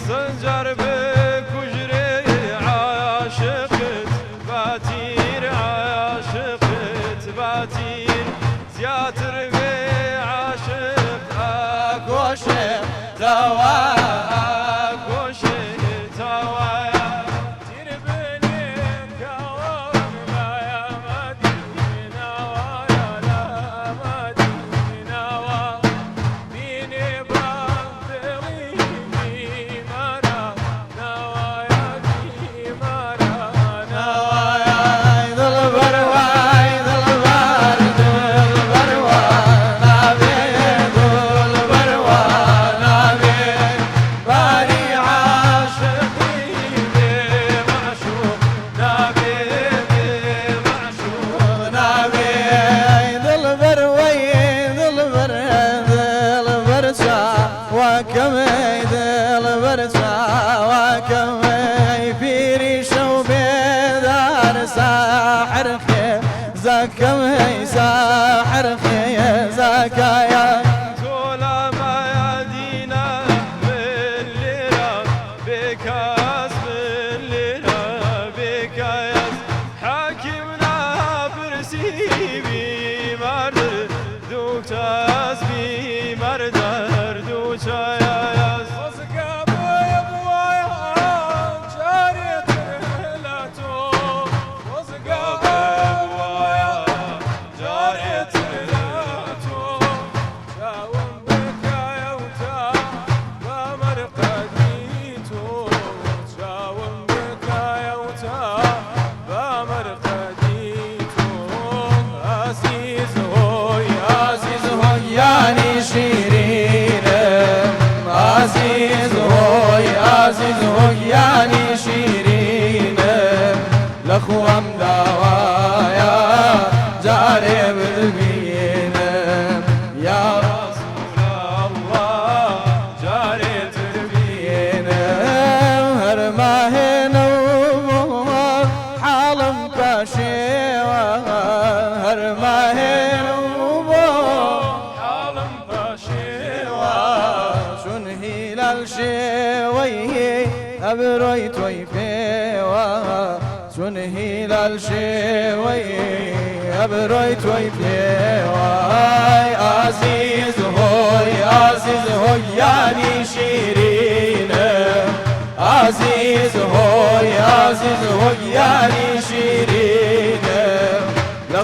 سنجر بكجري عاشقت باتير عاشقت باتير زياتر بي عاشق كوشي توا كوشي توايا تير بني كوارنا يا مدينة ويا لا مدينة بيني بطلي مرا نوايا دي مرا نوايا دلبر واي دلبر دلبر ونبي دلبر ونبي باري عاشقي بمعشوق نبي بمعشوق نبي دلبر وي دلبر دلبر سا وكم دلبر سا وكم فيري شو بيدار ساحر خي زكم ساحر خي زكايا تولا ما يدينا بالليلة بكاس بالليلة بكاس حاكمنا برسي بمردر دوكتاس بمردر دوكتاس وزقاب يا بوايا جاريت رحلته وزقاب يا بوايا جاريت رحلته جاوم بك يا وتا بمرقديتو جاوم بك يا وتا بمرقديتو عزيز هوي عزيز هوي يعني شيرين عزيز هوي يعني شيرين لخوام دوايا جارب البين يا رسول الله جاري تربية ربين هرماهن حالم باشيوة هرماهن عالم باشيوة شون هلال شوي أبروي توي فيوا شون هلال شوي أبروي توي فيوا عزيز هوي يعني شيرين عزيز هوي يعني شيرين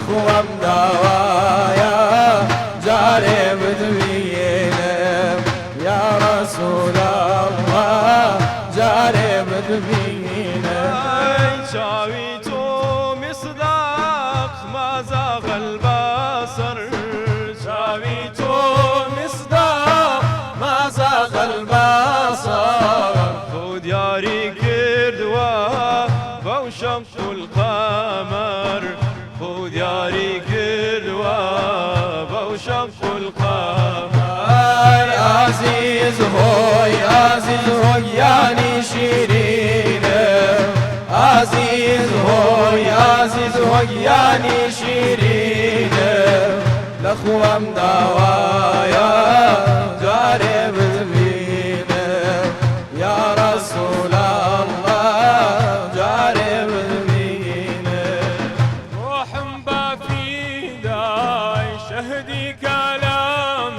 لخوام داوايا جاري بدبينم يا رسول الله جاري بدبينم شاوي تو مصداق ما زاغ البصر شاوي تو مصداق ما زاغ البصر خود ياري كردوا بوشق القمر خود ياري كردوا بوشق القمر عزيز هوي يعني شيرين عزيز هوي يعني شيرين لخوام دوايا جاري بدبين يا رسول الله جاري بدبين روح بافيداي شهدي كلامك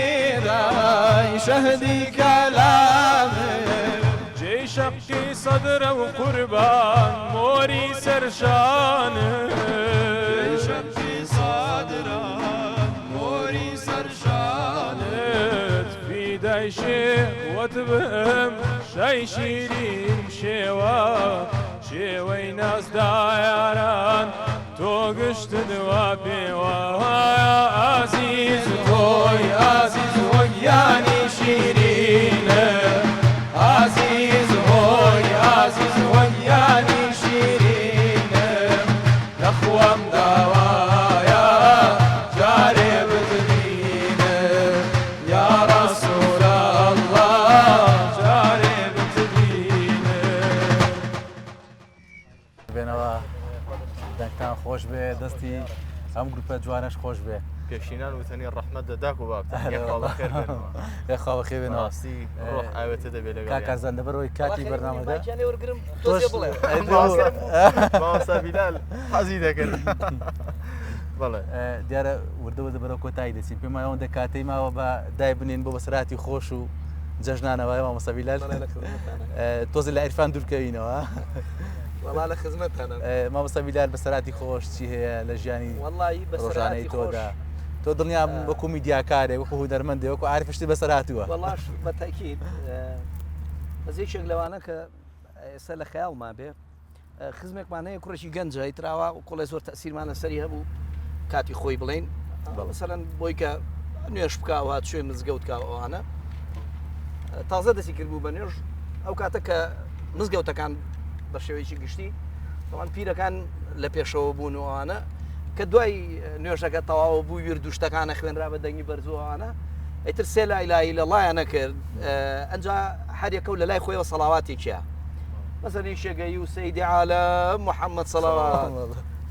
بافيداي شهدي كلامك جي شقي صدر وقربان موري سرشانك جي شقي صدر موري سرشانك في داي شيء وتبهم شي شيرين شيوي ناس دايران تو قشت دوابي عزيز هوي يعني شيرين عزيز هوي يعني شيرين لخوام دوايا جاري بدبين يا رسول الله جاري بدبين بێنەوە دەنگتان خۆش بێ دەستی ئەم گروپە جوانش خۆش بێ پێشینان وتنی ڕەحمەت دەداک و بابخێر خاوەخێ بێنەوە ڕاستی ڕۆح ئاوێتە دەبێت لەگەڵ کاکارزان دەبەرەوەی کاتی بەرنامەدا وەرگرم تۆزێ بڵێ مامۆستا بیلال حەزی دەکرد بەڵێ دیارە وردەوە دەبەرەوە کۆتایی دەچین پێم ئەوەندە کاتەی ماوە بە دای بنێن بۆ بەسەراتی خۆش و جەژنانەوەی مامۆستا بیلال تۆزە لە عیرفان دوورکەوینەوە وەڵا لە خزمەتانە مامۆستا بیلال بەسەراتی خۆش چی هەیە لە ژیانی وەڵی ڕۆژانەی بەسەراتی تۆدا تۆ دڵنیا وەکو میدیاکارێ وەکو هودەرمەندێ وەکو عارفشتی بەسەر هاتووە وەڵاش بەتاکید بەزێکێک لەوانە کە ئێستا لە خەیاڵمان بێ خزمێکمان هەیە کوڕێکی گەنجە ئیتراوە و کۆڵی زۆر تەسیرمان لەسەری هەبوو کاتی خۆی بڵین مەسەلەن بۆی کە نوێش بکاوە شوێن مزگەوت کاوانە تازە دەستی کردبوو بە نوێژ ئەو کاتە کە مزگەوتەکان بە شێوەیەکی گشتی تەوان پیرەکان لە پێشەوە بوون وانە کە دوای نوێژەکە تەواوە بوو ورد دوشتەکانە خوێنرا بە دەنگی بەرزووانە ئیتر سێ لا ئیلاهە ئیلەڵایە نەکرد ئەنجا هەرێکە و لە لای خۆیەوە سەڵاواتێکیە مەسەڵی شێگەی و سەیدی عالەم محەممەد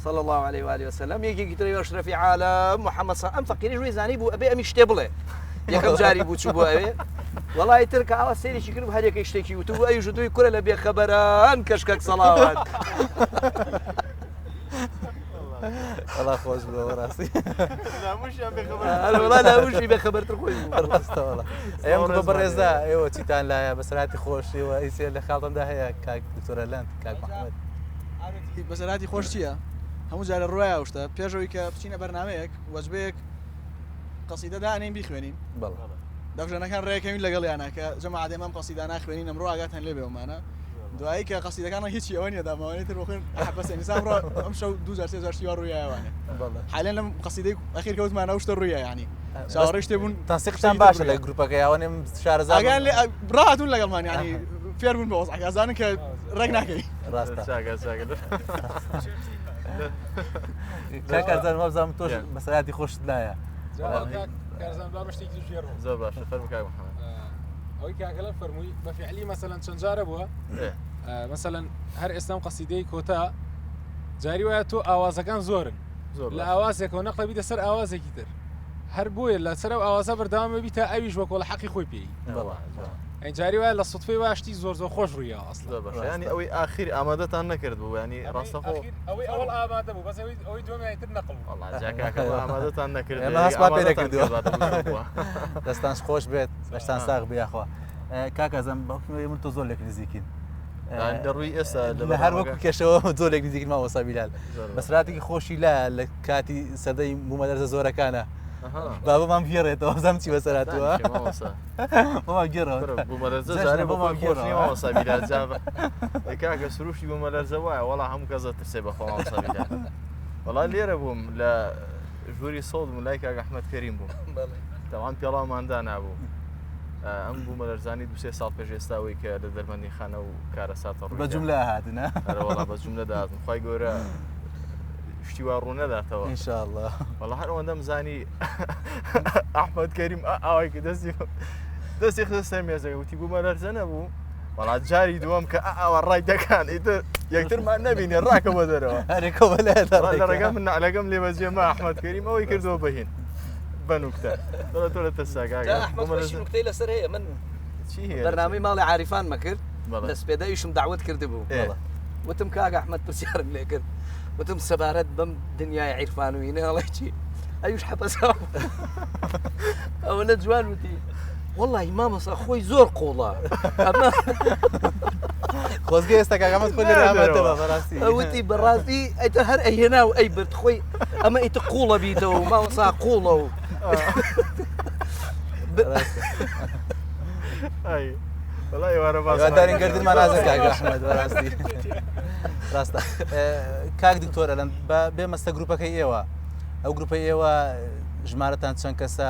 صلى الله عليه وآله وسلم یەکێکی تری ئەشرەفی عالەم محەممەد ئەم فەقیری ژووی زانی بوو ئەبێ ئەمی شتێ بڵێ یەکەم جاری بوو چوو بۆ ئەوێ وڵی تر کە ئاوا سێریشی کرد هەرێکی شتێکی وتو ئەویش دوی کوورە لە بێخەبەران کەشکەک سەڵاوات وڵا خۆش بووە ڕاستی وڵا لاوشی بێخەبەرتر خۆی ڕاستەوەڵە ئێمە بە بەڕێزدا ئێوە چیتان لایە بەسەراتی خۆشیەوە ئیسێ لە خاڵتمدا هەیە کاک دکتۆرە لەند کاک محەممەد بەسەراتی خۆش چییە؟ هەموو جارە ڕۆیە شتە پێشەوەی کە بچینە بەرنمەیەک وەجبەیەک قەسیدە دانین بیخوێنین دەفژەنەکان ڕێەکەوین لەگەڵ یانە کە جەماعەت ئەم قەسیدە ناخوێنین ئەمڕۆ ئاگاتان لێ بێومانە دوایی کە قەسیدەکانە هیچی ئەوە نیە داماوانێت تر بخوێن حبەسێن ئێستا ئەم شەو 2023 ڕوویایوانێ حالێن لەم قەسیدەی ئەخیر کەوتمانە ئەو شتە ڕوویە یعنی چاوەڕێی شتێ بوون تەنسیقتان باشە لە گروپەکە یاوانێم شارەزان ڕاتون لەگەڵمان ینی فێر بوون بە وەزعەکە ئازانن کە ڕێک ناکەی ڕاستە کاکارزان وابزانم تۆش بەسەراتی خۆشت لایە زۆر باشە فەرموو کاک محەممەد ئەوەی کاگەلە فەرمووی بە فعلی مەسەلەن چەند جارە بووە مەسەلەن هەر ئێستام قەسیدەی کۆتا جاری وایە تۆ ئاوازەکان زۆرن لە ئاوازێکەوە نەقڵە بیتە سەر ئاوازێکی تر هەر بۆیە لە سەر ئاوازە بەردەوامە بیتە ئەویش وەکۆ لە حەقی خۆی پێی ئەین جاری وایە لە سوتفەی واشتی زۆر زۆر خۆش ڕوویە ئەسڵ ینی ئەوەی ئاخیر ئامادەتان نەکرد بوو ینی ڕاستەخۆ ئەوەی ئەوڵ ئامادە بوو بەس ئەوەی دوێنێتر نەقڵ ئامادەتان نەکرد هەسپا پێ نەکردووە دەستان خۆش بێت بەشتان ساغ بیاخوا کاکەزم بەڵکی من تۆ زۆر لێک نزیکین دەڕووی ئێستا لە هەر وەکو کێشەوە زۆرێک نزیکن مامۆستا بیلال بەسراتێکی خۆشی لە کاتی سەردەی بوومەلەرزە زۆرەکانە بابەمان گێڕێتەوە بەزانم چی بەسەراتوە کاکە سروشی بوومەلەرزە وایە وەڵا هەموو کەس دەترسێ بە خۆمامۆستا بیلال وەڵا لێرە بووم لە ژووری سەڵ بووم لای کاک ئەحمەد کەریم بووم تەوان پێڵاوماندا نابوو ئەم بوومەلەرزانی دو-سێ ساڵ پێش ئێستاەوەی کە لە دەرمەندی خانە و کارە ساتە ڕووی بە جوملە هاتنە وەڵا بە جوملە داهاتم خی گەورە شتی وا ڕوو نەداتەوە ئینشاءالله وەڵا هەر ئەوەندەم زانی ئەحمەد کەریم ئاوای کە دەستی خستە سەر مێزەکە وتی بوومەلەرزە نەبوو وەڵا جاری دووەم کە ئاوا ڕای دەکان ئیتر یەکترمان نەبینێ ڕاکەوە دەرەوە هەرێکەوە لەڕێگەم من نعلەکەم لێبەجێمە ئەحمەد کەریم ئەوەی کردەوە بەهین بنوکتە دڵە تۆ لە تەساگای لەسەر هەیە من بەرنامەی ماڵی عاریفان مەکرد دەستپێداییشم داوت کردبوو وتم کاک ئەحمەد پرسیارم لێ کرد وتم سەبارەت بەم دنیای عیرفان و هینە هەڵی چی ئەویش حەپەسا ئەوە نە جوان وتی وەڵی مامەسا خۆی زۆر قوڵە خۆزگە ئێستا کاکەمەد خۆی لێرامەتەوە بەڕاستی ئەوتی بەڕاستی ئەیتە هەر ئەهێنا و ئەی برد خۆی ئەمە ئیتە قوڵە بیتەوە و مامەسا قوڵە و دارینگردنمان نازە کاک ئەحمەد بەڕاستی ڕاستە کاک دکتۆرە لەن بێ مەستە گروپەکەی ئێوە ئەو گروپی ئێوە ژمارەتان چەند کەسە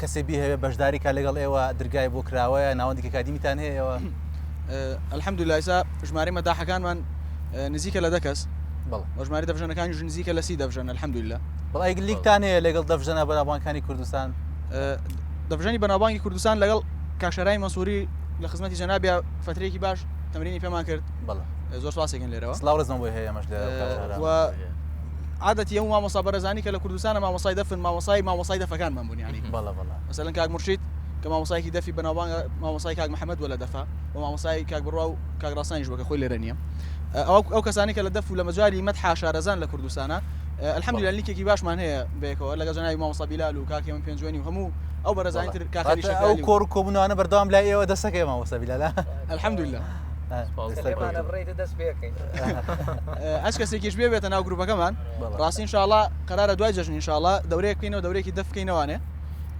کەسێبی هەیە بەشداری کا لەگەڵ ئێوە دەرگای بۆ کراوەیە ناوەندی کاکادیمیتان هەیە ئێوە الحەمدولillah ئێستا ژمارەی مەداحەکانمان نزیکە لە 10 کەس ژمارە دەڤژەنەکانیش نزیکە لە 30 دەڤژەن الحەمدولillah بەڵای لیگتان هەیە لەگەڵ دەڤژەنە بەناوبانگەکانی کوردستان دەڤژەنی بەناوبانگی کوردستان لەگەڵ کاکشەرای مەسووری لە خزمەتی جەنابیا فترەیەکی باش تەمرینی پێمان کرد زۆر سواسێکن لێرەوە سڵاو ڕێزم بۆی هەیە ئەمەش عادەتی ئەو مامۆستا بەرەزانی کە لە کوردستانە مامۆسای دەفن مامۆسای دەفەکانمان بوون ینی مەسەلەن کاک مرشید کە مامۆسایەکی دەفی بەناوبانگە مامۆسای کاک محەممەد وە لە دەفا و مامۆسای کاک بڕوا و کاک ڕاستانیش وەکە خۆی لێرە نییە ئەو کەسانی کە لە دەف و لە مەجای مەدح شارەزان لە کوردستانە الحەمدولillah لیکێکی باشمان هەیە بێکەوە لەگەڵ جەنابی مامۆستا بیلال و کاکی من پێنجوێنی و هەموو ئەو بەرەزانی تر کاکەری شەکالی ئەو کۆڕ کۆبوونەوانە بەردەوام لای ئێوە دەسەکەی مامۆستا بیلال الحەمدولillah دەست پێکەین ئەس کەسێکیش بێتە ناو گروپەکەمان ڕاستی انشاءالله قرارە دوای جەژن انشاءالله دەورەیەک بکەینەوە دەورێکی دەف بکەینەوانێ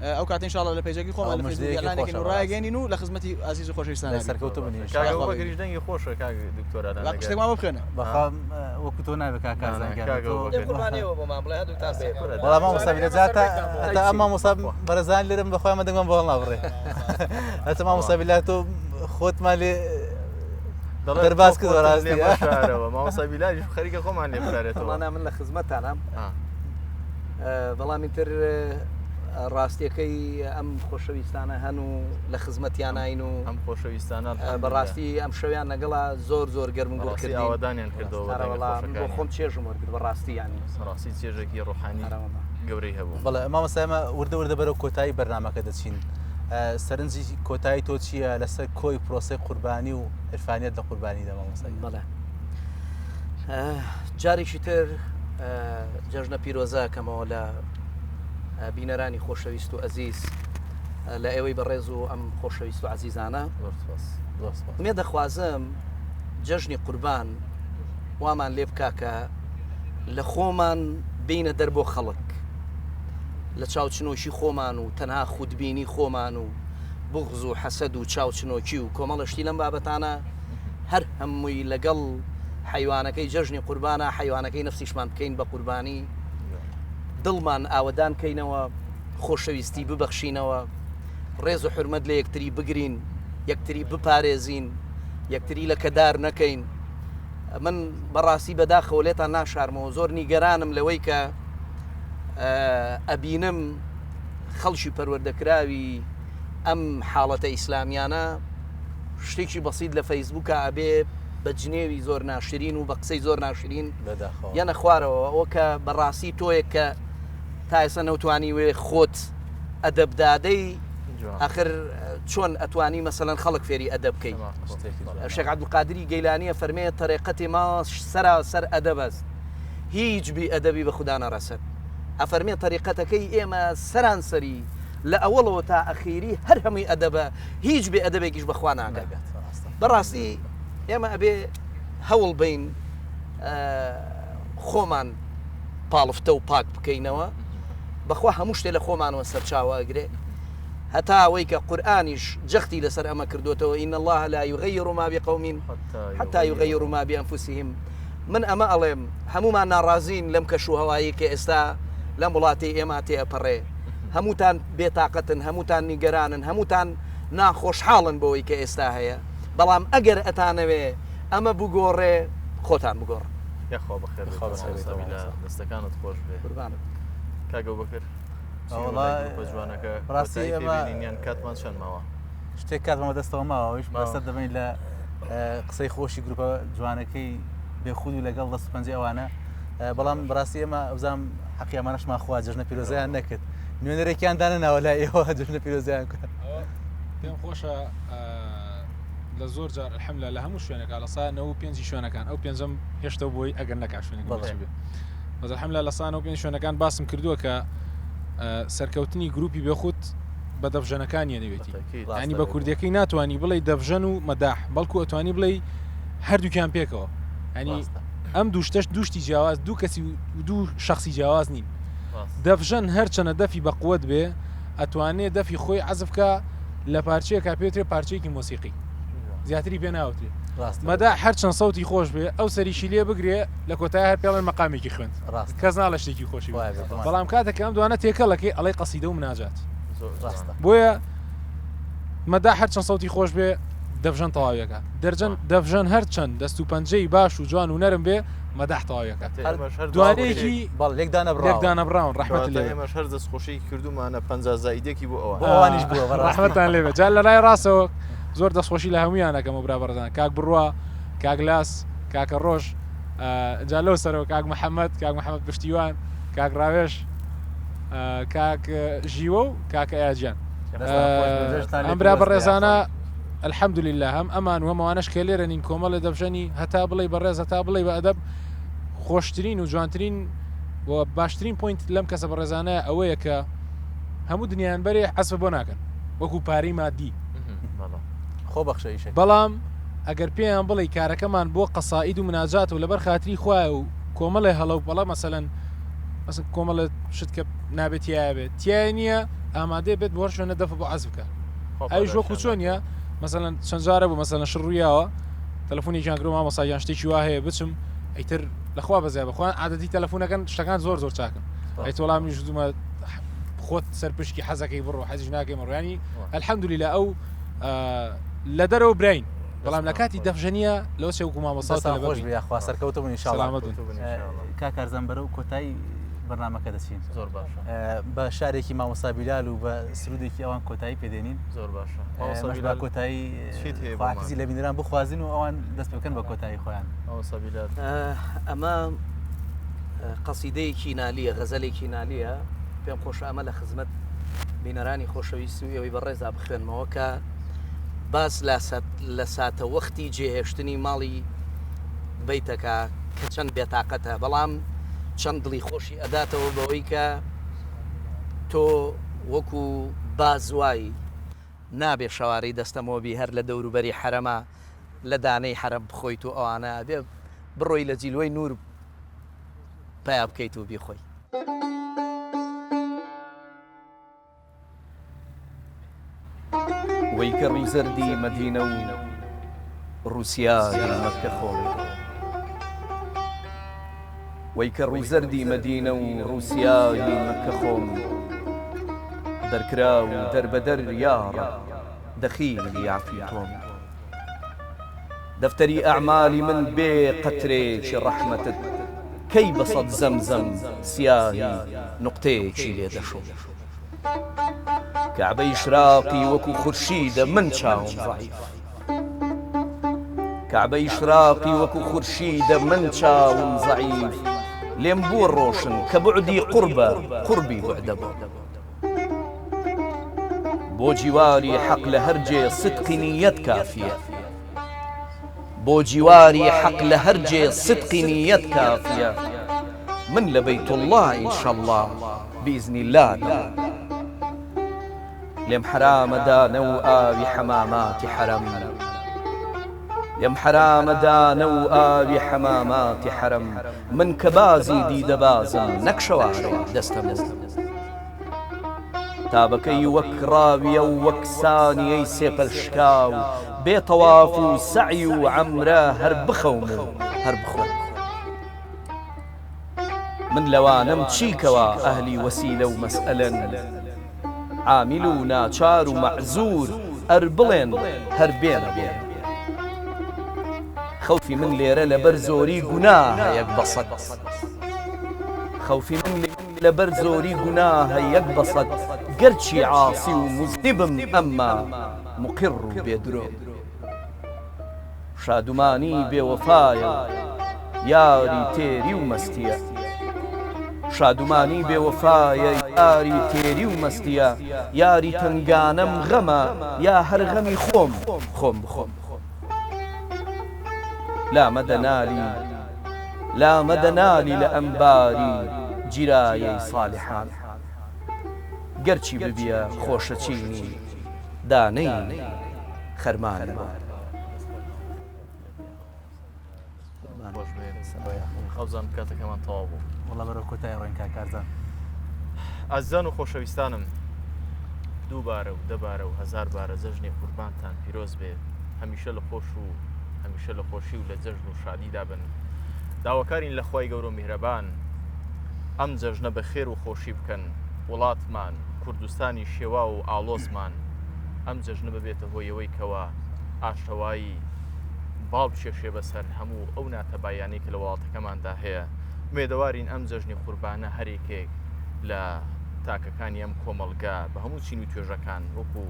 ئەو کات انشاءالله لە پێیجێکی خۆمان لە فێسبوک ئێعلانێکین و ڕایگەێنین و لە خزمەتی عزیز و خۆشەویستان سەرکەوتە بنی کاکەگەری دەنگی خۆشە کاک دکتۆرە شتێکمان بخێنە بەخام وەکو تۆ نابێت کاکازانەوە بۆ مامڵێ دوو تا بەڵام مامۆستا بیلال جاتە ئەم مامۆستا بەرەزان لێرم بەخۆی ئەمە دەنگم بەڵ ناڕێ هەتا مامۆستا بیلال تۆ خۆتمان لێ دەرباز کردوە ڕاستی مامۆستا بیلالیش خەریکە خۆمان لێ بکارێتەوە من لە خزمەتانم بەڵام ئیتر ڕاستیەکەی ئەم خۆشەویستانە هەن و لە خزمەتیانین و ئەم خۆشەویستانە بەڕاستی ئەم شەویان لەگەڵا زۆر گەرم گوڵکردی ئاوادانیان کردەوە بۆ خۆم چێژم وەرگرت بەڕاستی ینی ڕاستی چێژێکی ڕوحانی گەورەی هەبوو بەڵێ مامۆستا ئێمە وردە بەرەو کۆتایی بەرنامەکە دەچین سەرنجی کۆتایی تۆ چییە لەسەر کۆی پرۆسەی قوربانی و عرفانیت لە قوربانی دە مامۆستا بەڵێ جارێکی تر جەژنە پیرۆزەکەمەوە لە بینەرانی خۆشەویست و ئەزیز لە ئێوەی بەڕێز و ئەم خۆشەویست و عزیزانە مێ دەخوازم جەژنی قوربان وامان لێ بکاکە لە خۆمان بینە دەر بۆ خەڵک لە چاوچنۆشی خۆمان و تەنها خودبینی خۆمان و بغز و حەسەد و چاوچنۆکی و کۆمەڵشتی لەم بابەتانە هەر هەمووی لەگەڵ حیوانەکەی جەژنی قوربانە حیوانەکەی نفسیشمان بکەین بە قوربانی دڵمان ئاوەدان کەینەوە خۆشەویستی ببەخشینەوە ڕێز و حرمەت لە یەکتری بگرین یەکتری بپارێزین یەکتری لە کەدار نەکەین من بەڕاستی بەداخەوە لێتان ناشارمەوە زۆر نیگەرانم لەوەی کە ئەبینم خەڵکی پەروەردەکراوی ئەم حاڵەتە ئیسلامیانە شتێکی بەسیط لە فەیسبووکە ئەبێ بە جنێوی زۆر ناشرین و بە قسەی زۆر ناشرین یانە خوارەوە ئەوە کە بەڕاستی تۆیە کە تا ئێستا نەوتوانی وێ خۆت ئەدەبدادەی ئاخر چۆن ئەتوانی مەسەلەن خەڵک فێری ئەدەب بکەیت شێخ عەبدولقادری گەیلانیە فەرمێ تەریقەتی ما سەر ئەدەب است هیچ بی ئەدەبی بە خودا نەڕەسێت ئەفەرمێ تەریقەتەکەی ئێمە سەرانسەری لە ئەوڵەوە تا ئەخیری هەر هەمووی ئەدەبە هیچ بێ ئەدەبێکیش بەخوا ناگات بەڕاستی ئێمە ئەبێ هەوڵ بین خۆمان پاڵفتە و پاک بکەینەوە بەخوا هەموو شتێ لە خۆمانەوە سەرچاوە ئەگرێ هەتا ئەوەی کە قورئانیش جەختی لەسەر ئەمە کردوتەوە ئین الله لا یغەیر ما بقوم حتى یغەیروا ما بأنفسهم من ئەمە ئەڵێم هەمومان ناڕازین لەم کەشوهەوایی کە ئێستا لەم وڵاتی ئێمە تێپەڕێ هەمووتان بێتاقەتن هەمووتان نیگەرانن هەمووتان ناخۆشحاڵن بەوەی کە ئێستا هەیە بەڵام ئەگەر ئەتانەوێ ئەمە بگۆڕێ خۆتان بگۆڕ یاخوا بەخێر دەستەکانت خۆش بێ کاگە بەکرد جوانەکە ڕاستیان کاتمان چەند ماوە شتێک کاتمەوە دەستەوە ماوەش بەسەر دەبین لە قسەی خۆشی گروپە جوانەکەی بێخود و لەگەڵ دەست پەنجەی ئەوانە بەڵام بەڕاستی ئێمە ئەوزام حەقی ئەمانەشمان خوا جژنە پیرۆزیان نەکرد نوێنەرێکیان دانەناوە لای ئێوە جژنە پیرۆزیان کرد پێم خۆشە لە زۆر جار الحەمدلله لە هەموو شوێنێک لە سانەوە پێنجی شوێنەکان ئەو پێنجەم هێشتا بۆی ئەگەر نەکا شوێنێک بەس الحەمدلله لە سانەوە پێنج شوێنەکان باسم کردووە کە سەرکەوتنی گروپی بێخود بە دەڤژەنەکانی نەوێتی ینی بە کوردیەکەی ناتوانانی بڵێ دەڤژەن و مەداح بەڵکو ئەتوانی بڵێ هەردووکیان پێکەوە ینی ئەم دووشتەش دووشتی جیاواز دوو کەسی دوو شخصی جیاواز نین دەڤژەن هەرچەنە دەفی بە قووەت بێ ئەتوانێت دەفی خۆی عەزفکە لە پارچەیەکە پێوترێ پارچەیەکی مۆسیقی زیاتری پێ ناوترێت مەدا هەرچەند سەوتی خۆش بێ ئەو سەریشی لێ بگرێ لە کۆتای هەر پێڵێن مەقامێکی خوێند کەس نا لە شتێکی خۆشی بەڵام کاتێک ئەم دوانە تێکەڵەکەی ئەڵێ قەسیدە و مناجات بۆیە مەدا هەرچەند سەوتی خۆش بێ دەڤژەن تەواویەکە دەڤژەن هەرچەند دەست و پەنجەی باش و جوان و نەرم بێ مەداح تەواویەکە دوانەیەکی لێکدانەبراون ڕەحمەت لێ ئێمەش هەر دەستخۆشی کردومانە 50 زایدێکی بۆ ئەوە ئەوانیش بووە ڕەحمەتان لێبێ جا لە لای ڕاستەوە زۆر دەستخۆشی لە هەمویانەکەم و برابەردان کاک بڕوا کاک لاس کاکە ڕۆژ جا لەو سەرەوە کاک محەممەد پشتیوان کاک ڕاوێش کاک ژیوە و کاکە ئاجیان ئەم برا بەڕێزانە الحەمدولله هەم ئەمان وەمەوانش کە لێرە نین کۆمەڵە دەبژەنی هەتا بڵێ بەڕێز هەتا بڵێ بە ئەدەب خۆشترین و جوانترین و باشترین پوینت لەم کەسە بەڕێزانەیە ئەوەیە کە هەموو دنیایان بەرێ حەسب بۆ ناکەن وەکو پارەی مادی خۆ بەخشەیش بەڵام ئەگەر پێیان بڵێ کارەکەمان بۆ قەسائید و مناجات و لەبەر خاتری خوایە و کۆمەڵێ هەڵە و بەڵام مەسەلەن کۆمەڵە شت کە نابێت تایە بێت تیای نییە ئامادەی بێت بۆ شوێنە دەفە بۆ عەزف بکە ئەویش وەکو چۆنیە مەسەلەن چەند جارە بوو مەسەلەن شڕوویاوە تەلەفۆنێکیان کرد مامۆستایان شتێکی وا هەیە بچم ئەیتر لەخوا بەزای بخوان عادەتی تەلەفۆنەکەن شتەکان زۆر چاکن ئەی وەڵامیش دومە خۆت سەرپشکی حەزەکەی بڕۆ حەزیش ناکەی مەڕوانی الحەمدولله ئەو لە دەرەوە براین بەڵام لە کاتی دەفژەنیە لەو چێوەکو مامۆستا خۆش بێخوا سەرکەوتە بوون ئینشاڵڵا کاکارزان بەرە و کۆتایی بەرنامەکە دەچین زۆر باشە بە شارێکی مامۆستا بیلال و بە سرودێکی ئەوان کۆتایی پێدێنین زۆر باشە کۆتایی خواکزی لە بینران بخوازین و ئەوان دەست بکەن بە کۆتایی خۆیان ئەمە قەسیدەیەکی نالیە غەزەلێکی نالیە پێم خۆشە ئەمە لە خزمەت بینەرانی خۆشەویستی و ئەوەی بەڕێزا بخوێنمەوە کە باس لە ساتە وەختی جێهێشتنی ماڵی بیتەکە کە چەند بێتاقەتە بەڵام چەند دڵی خۆشی ئەداتەوە بەوەی کە تۆ وەکو بازوایی نابێ شەوارەی دەستەمەوەبی هەر لە دەوروبەری حرەمە لە دانەی حرەم بخۆیت و ئەوانە بێ بڕۆی لە جیلوەی نور پیا بکەیت و بیخۆی وەی کە ڕوو زەردی مەدینە و ڕووسیای مەککە خۆڵی وەی کە ڕوو زەردی مەدینە و ڕووسیای مەککە خۆم دەرکرا و دەربەدەر یاڕە دەخیلی یافی تۆم دەفتەری ئەعمالی من بێ قەترێکی ڕەحمەتت کەی بەسەد زەمزەم سیاهی نوقتەیەکی لێ دەشۆم کعبەی شراقی وەکو خورشیدە من چاوم ضعیف کعبەی شراقی وەکو خورشیدە من چاوم ضعیف لێم بووە ڕۆشن کە بعدی قوربە قوربی بعدە بوو بۆ جیواری حەق لە هەرجێ صدقی نیەت کافیە بۆ جیواری حەق لە هەرجێ صدقی نیەت کافیە من لە بەیت الله ئینشەڵڵا بئیزنی الله لێم حرامە دانە و ئاوی حەماماتی حەرەم يم حرام دانە و ئاوی حەماماتی حرم من کە بازی دیدەبازم نەکشەوارەی دەستەم تابەکەی وەک ڕاویە و وەک سانیەی سێپەلشکاو بێتەواف و سەعی و عەمرە هەر بخەوم و هەر بخۆم من لەوانم چیکەوە ئەهلی وەسیلە و مەسئەلەن عامیل و ناچار و مەعزوور هەر بڵێن هەر بێنە بێن خەوفی من لێرە لەبەر زۆری گوناهە یەک بەسەد خەوفی من لەبەر زۆری گوناهە یەک بەسەد گەرچی عاسی و مزنیبم ئەمما مقر و بێدرۆ شادومانی بێوەفایە یاری تێری و مەستیە شادومانی بێوەفایە یاری تێری و مەستیە یاری تنگانەم غەمە یا هەر غەمی خۆم خۆم بخۆم لا مەدەنالی لە ئەمباری جیرایەی ساڵحان گەرچی ببیە خۆشەچینی دانەی خەرمانە خەوزان کاتەکەمان تەواو بوو وڵا بەرەو کۆتای ڕێنکا کارزان ئازیزان و خۆشەویستانم دووبارە و دەبارە و هەزار بارە جەژنی قوربانتان پیرۆز بێ هەمیشە لە خۆش و هەمیشە لە خۆشی و لە جەژن و شادیدا بن داواکارین لە خوای گەورە و میهرەبان ئەم جەژنە بە خێر و خۆشی بکەن وڵاتمان کوردستانی شێوا و ئاڵۆزمان ئەم جەژنە ببێتە هۆیەوەی کەوە ئاشەوایی باڵ بشێشێ بەسەر هەموو ئەو ناتەبایانەی کە لە وڵاتەکەماندا هەیە مێدەوارین ئەم جەژنی قوربانە هەرێکێک لە تاکەکانی ئەم کۆمەڵگا بە هەموو چین و توێژەکان وەکو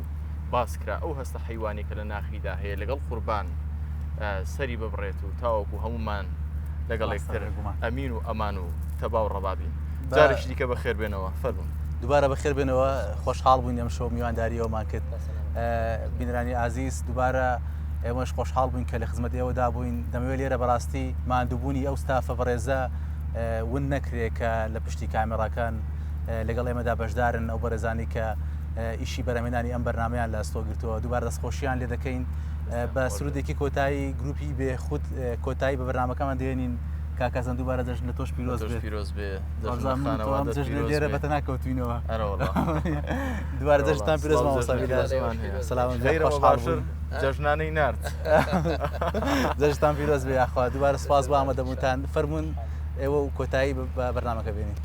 باسکرا ئەو هەستە حیوانی کە لە ناخیدا هەیە لەگەڵ قوربان سەری ببڕێت و تاوەکو هەمومان لەگەڵ یەکتر ئەمین و ئەمان و تەباو ڕەبابین جارێکی دیکە بەخێر بێنەوە فەرموون دووبارە بەخێر بێنەوە خۆشحاڵ بووین ئەم شەو میوانداریەوەمان کرد بینرانی ئازیز دووبارە ئێمەش خۆشحاڵ بووین کە لە خزمەت ئێوەدا بووین دەمەوێت لێرە بەڕاستی ماندووبوونی ئەو ستافە بەڕێزە ون نەکرێت کە لە پشتی کامێڕاکان لەگەڵ ئێمەدا بەشدارن ئەو بەڕێزانی کە ئیشی بەرەمێنانی ئەم بەرنامەیان لە ئەستۆ گرتووە دووبارە دەستخۆشییان لێ دەکەین بە سرودێکی کۆتایی گروپی بێخود کۆتایی بە بەرنامەکەمان دێنین کاکەزان دووبارە جەژن لە تۆش پیرۆز بێ لێرە بەتە ناکەوتوینەوە دووارە جەژنتان پیرۆز سەلام جەژنانەی نارد جەژتان پیرۆز بێ یاخوا دووبارە سپاس بۆ ئامادەبوونتان فەرموون ئێوە و کۆتایی بە بەرنامەکە بێنین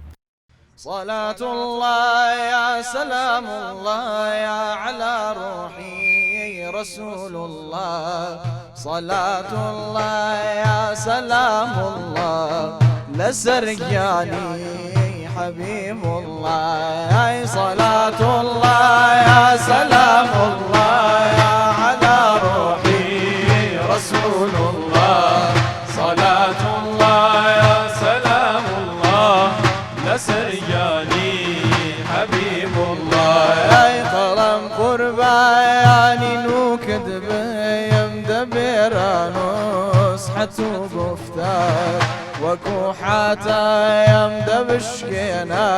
صلاة الله يا سلام الله يا على روحي رسول الله صلاة الله يا سلام الله لسرجاني حبيب الله صلاة الله يا سلام الله يا على روحي رسول الله صلاة الله يا سلام الله لسرجاني حبيب الله اي قلم قرباني نوكد بيم دبيرانو صحته بفتار وكوحاتا يم دبشكينا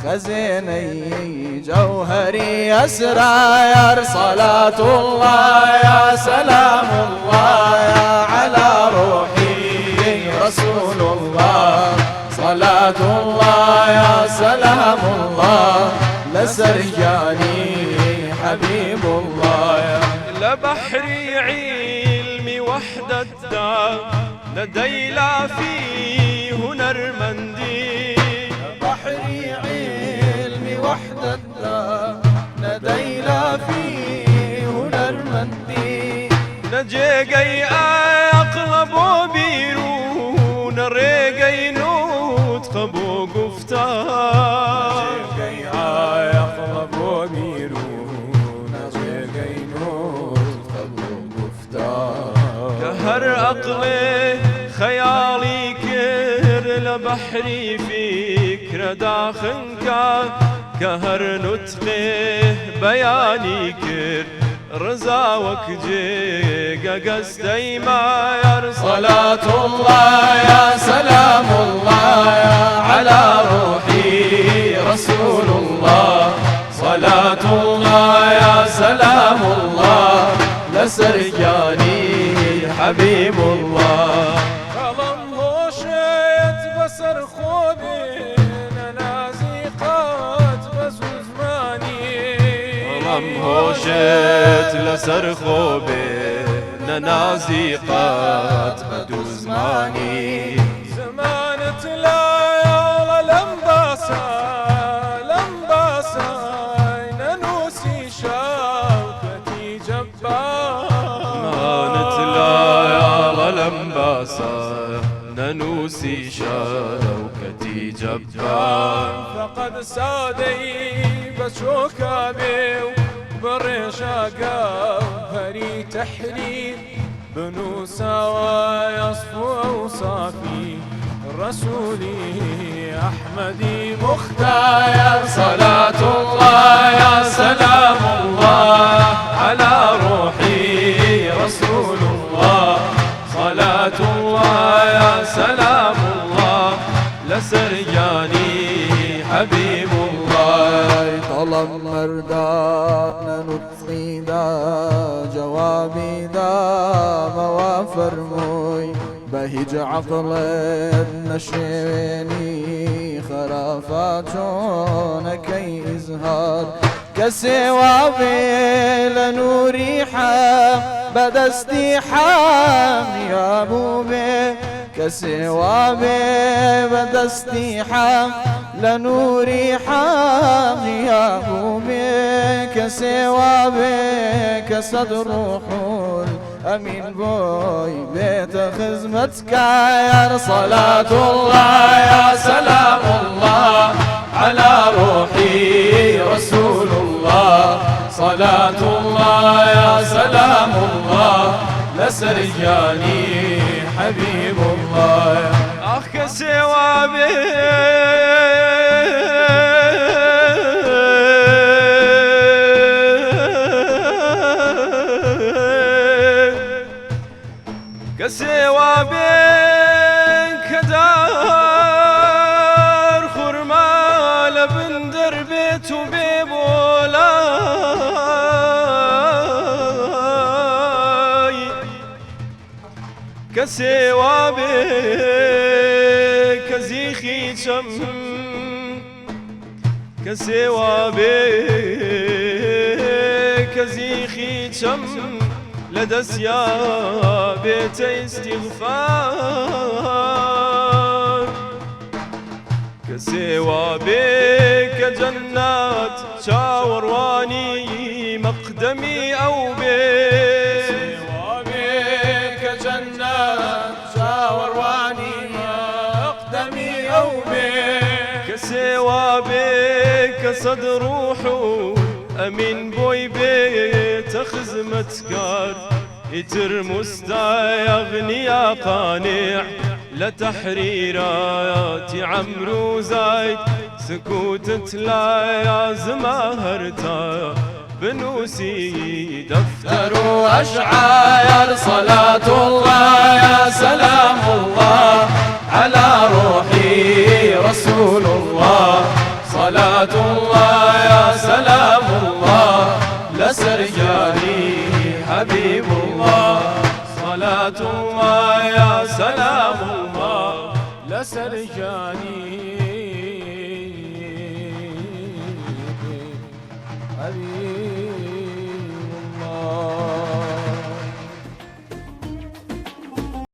خزيني جوهري أسرار صلاة الله يا سلام الله يا على روحي رسول الله صلاة الله يا سلام الله لسرجاني حبيب الله لبحري علمي وحدة الدار لدي لا في هنرمندي بحري علمي وحدة الدار لدي لا في هنرمندي نجيقي أقلب بيرون ريقي نوت خبو قفتار نجيقي أقلب بيرون ريقي نوت خبو قفتار كهر أقلي خيالي كر لبحري فكر داخنك كهر نطقه بياني كر رضا وكجيق قصدي ما ير صلاة الله يا سلام الله يا على روحي رسول الله صلاة الله يا سلام الله لسرجاني حبيب الله كلام هوشت بسر خوبي نازقات بزماني كلام هوشت لسر خوبي نازقات بدو زماني زمانة لا يلا لمباسا ننوسي شوكتي جبار زمانة لا يلا لمباسا ننوسي شوكتي جبار فقد سادي بشوكا بيو بريشا قوهري تحرير بنوسا ويصفو أوصافي رسولي أحمدي مختار صلاة الله يا سلام الله على روحي رسول الله صلاة الله يا سلام الله لسرجاني حبيب الله طلب مردان نطقي دا جوابي دا موافر موي بهج عقل نشيني خرافاتون كي إزهار كسوا لنوري حام بدستي حام يا بوبي كسوا بدستي حام لنوري حام يا بوبي كسوا كصدر روحون أمين بوي بيت خزمتك يا صلاة الله يا سلام الله على روحي رسول الله صلاة الله يا سلام الله لسرجاني حبيب الله أخ سوابي كسوا بين كدار خرما لبن دربيت وبيبولاي كسوا بين كزيخي شم كسوا بين كزيخي شم لدسيا بيت استغفار كسوا بك جنات شاورواني مقدمي أو بك سوا بك جنات شاورواني مقدمي أو بك كسوا بك صدر روحه أمين بوي بيت خزمتكار يتر مستغني يا قانع لتحريرات عمرو زايد سكوتت لا يا زماهرتا بنوسي دفتر أشعار صلاة الله يا سلام الله على روحي رسول الله صلاة الله يا سلام الله لسرجاني حبيب الله صلاة الله يا سلام الله لسرجاني حبيب